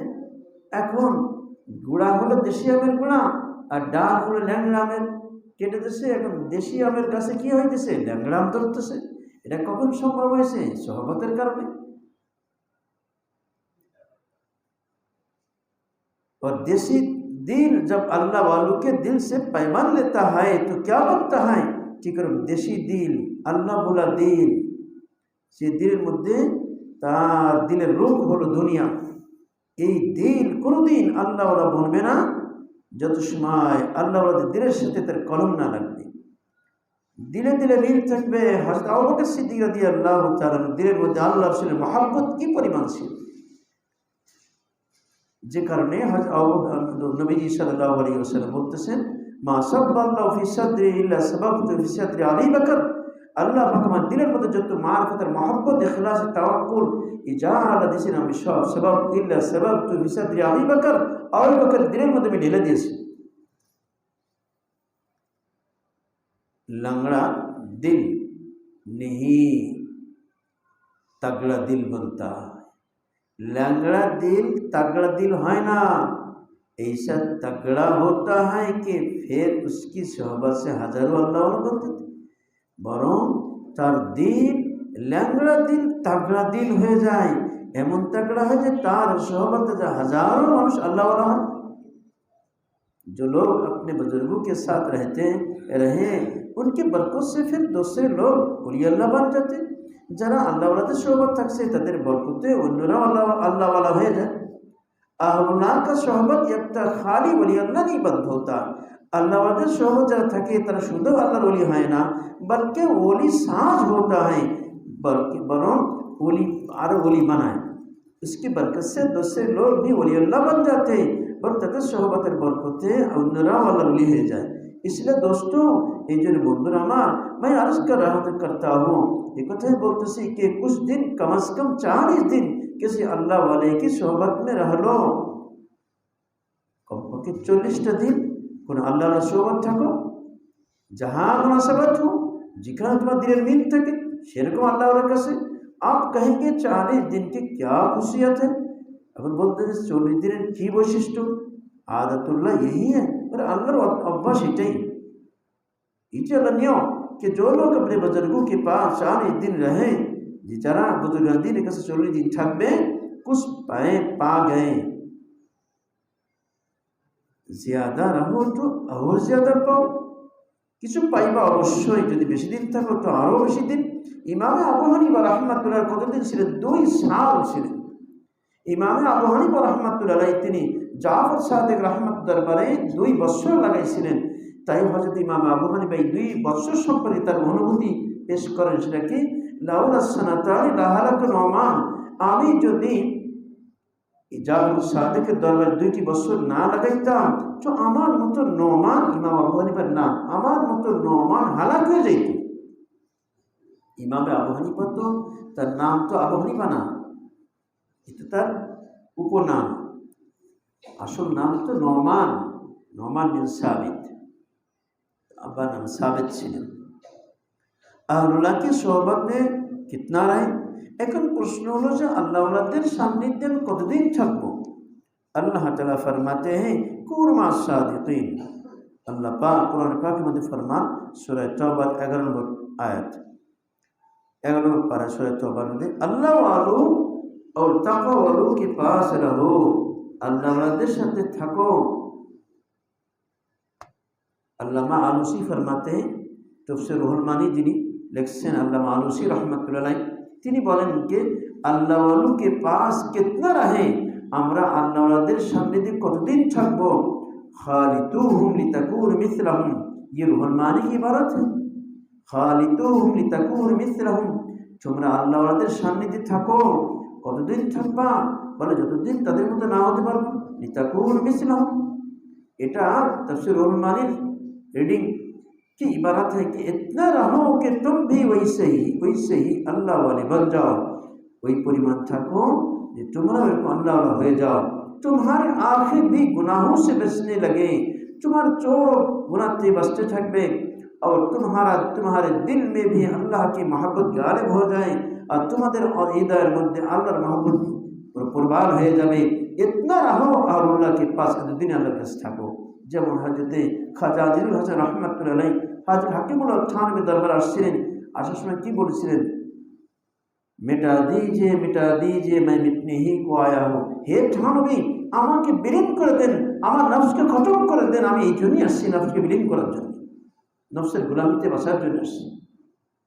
এখন গুড়া হলো দেশি আমের গুড়া আর ডাল হলো ল্যাংড়া আমের কেটে দিছে, এখন দেশি আমের গাছে কি হইতেছে ল্যাংড়া আম ধরতেছে। এটা কখন সম্ভব হয়েছে? সোহবতের কারণে। और देसी दिल जब अल्लाह वालों के दिल से पैमान लेता है तो क्या बनता है कि देशी दिल अल्लाह बोला दिल, সে দিলের মধ্যে তার দিলের রূপ হলো দুনিয়া। এই দিল কোনোদিন আল্লাহওয়ালা বলবে না যত সময় আল্লাহওয়ালাদের দিলের সাথে তার কলম না লাগবে। দিলে দিলে মিল থাকবে। হযরত আবু বকর সিদ্দিক রাদিয়াল্লাহু তাআলা দিলের মধ্যে আল্লাহ রাসূলের মহব্বত কি পরিমাণ ছিল, যে কারণে নবীজি সাল্লাল্লাহু আলাইহি ওয়াসাল্লাম বলতেছেন মা সাব্বাল্লাহু ফি সাদরি ইল্লা সাবাবতু ফি সাদরি আবী বকর। আল্লাহ পাক আমার দিলের মধ্যে যত মারফতের মহব্বত, ইখলাস, তাওয়াক্কুল, ইজালা দিয়েছেন আমি সব সবাব ইল্লা সাবাবতু ফি সাদরি আবী বকর, আবু বকর দিলের মধ্যে আমি ঢেলে দিয়েছি। लंगड़ा दिल नहीं तगड़ा दिल बनता है। लंगड़ा दिल तगड़ा दिल है ना, ऐसा तगड़ा होता है कि फिर उसकी सोहबत से हजारों अल्लाह बनते थे। बरों तार दिल लंगड़ा दिल तगड़ा दिल हो जाए, एमन तगड़ा है जो तार सोहबत हजारों मानुष अल्लाह वाला है। जो लोग अपने बुजुर्गों के साथ रहे उनके बरकत से फिर दूसरे लोग वली अल्लाह बन जाते। যারা আল্লাহ ওয়ালাদের সোহবত থাকছে তাদের বরকতে অন্যরাও अल्लाह वाला हो जाए। আহলুল্লাহ का सोहबत একটা খালি वली अल्लाह नहीं बंद होता। अल्लाह वालाদের সোহবত যারা থাকে তারা শুধু আল্লাহর ওলি হয় না, बल्कि ওলি साज होता है, बरं ওলি আর ওলি বানায়। इसकी बरकत से दूसरे लोग भी वली अल्लाह बन जाते, बरं তাদের সোহবতের বরকতে অন্যরাও আল্লাহর ওলি হয়ে যায়। इसलिए दोस्तों ये जो बंधुरा मैं अर्ज करता हूँ, ये कथाएं बोलते सी कि कुछ दिन कम से कम 40 दिन किसी अल्लाह वाले की सोहबत में रह लो। कमपक्षे 40টা दिन কোন আল্লাহর সোহবত থাকো, जहाँ मुनासबत हो, যেখানে তোমার দিলের মিল থাকে সেরকম আল্লাহর কাছে। आप कहेंगे 40 दिन की क्या खुशियत है? এখন বলতে 40 দিনের কি বৈশিষ্ট্য? आदतुल्लाह यही है, और अल्लाह अब्बास এটাই अल्लाह नियम कि जो लोग अपने बुजुर्गों के पास 40 दिन रहे, যারা বুজুর্গদের কাছে 40 दिन থাকবে, कुछ पा गए। ज्यादा रहो तो और ज्यादा पाओ, কিছু পাইবা অবশ্যই, যদি বেশি দিন থাকো তো আরও বেশি দিন। ইমামে আবু হানিফা রাহমাতুল্লাহ কতদিন ছিলেন? 2 সাল ছিলেন। ইমামে আবু হানিফা রাহমাতুল্লাহ তিনি জাফর সাদেক রাহমাতুল্লাহ দরবারে 2 বছর লাগাইছিলেন। তাই হযরত ইমাম আবু হানিফা এই 2 বছর সম্পর্কে তার অনুভূতি পেশ করেন। সেটা কি? লাউলা সানাতানি লাহালাকু নোমান, আমি যদি জাফর সাদেকের দরবারে 2টি বছর না লাগাইতাম তো আমার মতো নোমান, ইমাম আবু হানিফার নাম, আমার মতো নোমান হালাক হয়ে যেত। ইমামে আবু হানিফা তো তার নাম তো আবু হানিফা না, এটা তার উপনাম, আসল নাম তো নোমান, নোমান বিন সাবিত, আব্বার নাম সাবিত ছিলেন। আল্লাহ की सोहबत में कितना रहे। এখন প্রশ্ন হলো যে আল্লাহওয়ালাদের সান্নিধ্যে আমি কতদিন থাকবো? আল্লাহ তাআলা ফরমাতে हैं কুন মা সাদিকিন। আল্লাহ পাক কুরআন পাকের মধ্যে ফরমান, সূরা তওবা 11 নম্বর আয়াত, 11 নম্বর পারা সূরা তওবার মধ্যে, আল্লাহ ওয়ালু और तक़वा वालों के पास रहो, আল্লাহওয়ালাদের সাথে থাকো। আল্লামা আলুসি ফরমাতে हैं, तफसीर रुहुल मानी যিনি লিখছেন আল্লামা আলুসি রহমাতুল্লাহ, তিনি বলেন যে আল্লাহ ওয়ালু কে পাস কিতনা রহে, আমরা আল্লাহওয়ালাদের সান্নিধ্যে কতদিন থাকবো। খালিতুহুম লিতাকুন মিসলাহুম, ये रुहुल मानी की इबारत है। খালিতুহুম লিতাকুন মিসলাহুম, তোমরা আল্লাহওয়ালাদের সান্নিধ্যে থাকো, কতদিন থাকবা? বলে যতদিন তাদের মতো না হতে পারবো। লিতাকুন মিসলাহুম, এটা তাফসীর রুহুল মানির रीडिंग की इबारत है कि इतना रहो कि तुम भी वैसे ही अल्लाह वाले बन जाओ, वही परिमाण थको कि तुम्हारा अल्लाह वाला हो जाओ, तुम्हारे आंखें भी गुनाहों से बचने लगे, तुम्हारे चोर गुनाह से बचते थकबे, और तुम्हारे दिल में भी अल्लाह की मोहब्बत गालिब हो जाए, और तुम्हारे और हृदय मध्य अल्लाहर मोहब्बत कुर्बान हो जाए। इतना रहो और अल्लाह के पास दिन अल्लाह के থাকো। যেমন হযরতে খাজা আজিজুল হাসান রাহমাতুল্লাহ আলাইহি হযরত হাকিমুল্লাহ থানভীর দরবারে আসছিলেন, আসার সময় কি বলেছিলেন? মিটা দীজিয়ে मैं मिटने ही को आया हूँ, হে থানভী আমাকে বিলীন করে দেন, আমার নফসকে খতম করে দেন, আমি এই জন্যই আসছি নফসকে বিলীন করার জন্য, নফসের গোলামিতে বাঁচার জন্য আসছি।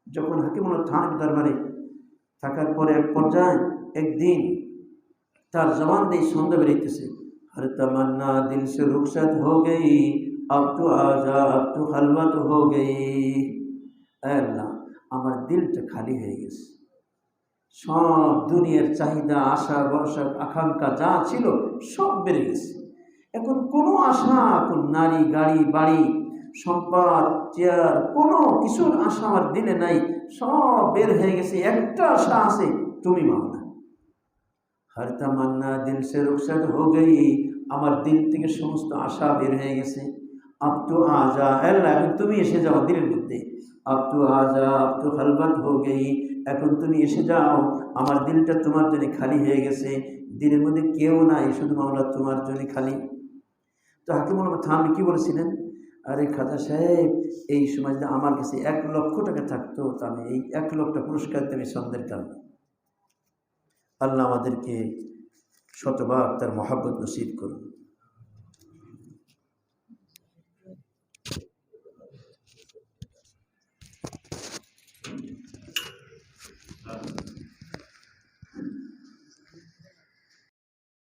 যখন হাকিমুল্লাহ থানভীর দরবারে থাকার পরে এক পর্যায়ে একদিন তার জবান দিয়ে সন্দেহ বেরিয়েছে, हर तमन्ना दिल से रुखसत हो गई, अब तो आजा अब तो खलवत हो गई। अल्लाह আমার দিলটা খালি হয়ে গেছে, সব দুনিয়ার চাহিদা, আশা ভরসা আকাঙ্ক্ষা যা ছিল সব বেড়ে গেছে। এখন কোনো আশা, কোন নারী, গাড়ি, বাড়ি, সম্পদ, চেয়ার, কোনো কিছুর আশা আমার দিলে নাই, সব বের হয়ে গেছে। একটা আশা আছে, তুমি মাওলা। हर तमन्ना दिल से रुखसत हो गई, আমার দিল থেকে সমস্ত আশা বের হয়ে গেছে। अब तो आजा, আল্লাহ এখন তুমি এসে যাও দিলের মধ্যে। अब तो आजा अब तो खलबत हो गई, এখন তুমি এসে যাও, আমার দিলটা তোমার জন্য খালি হয়ে গেছে, দিলের মধ্যে কেউ নাই, শুধু মাওলা তোমার জন্য খালি। তো হাকিমুল্লাহ থানভী কি বলেছিলেন? আরে খাজা সাহেব, এই সময় যদি আমার কাছে 1 লক্ষ টাকা থাকতো তো আমি এই 1 লক্ষ পুরস্কার দেবে সন্দের কারণে। আল্লাহ আমাদেরকে শতভাগ তার মহব্বত নসিব করুন।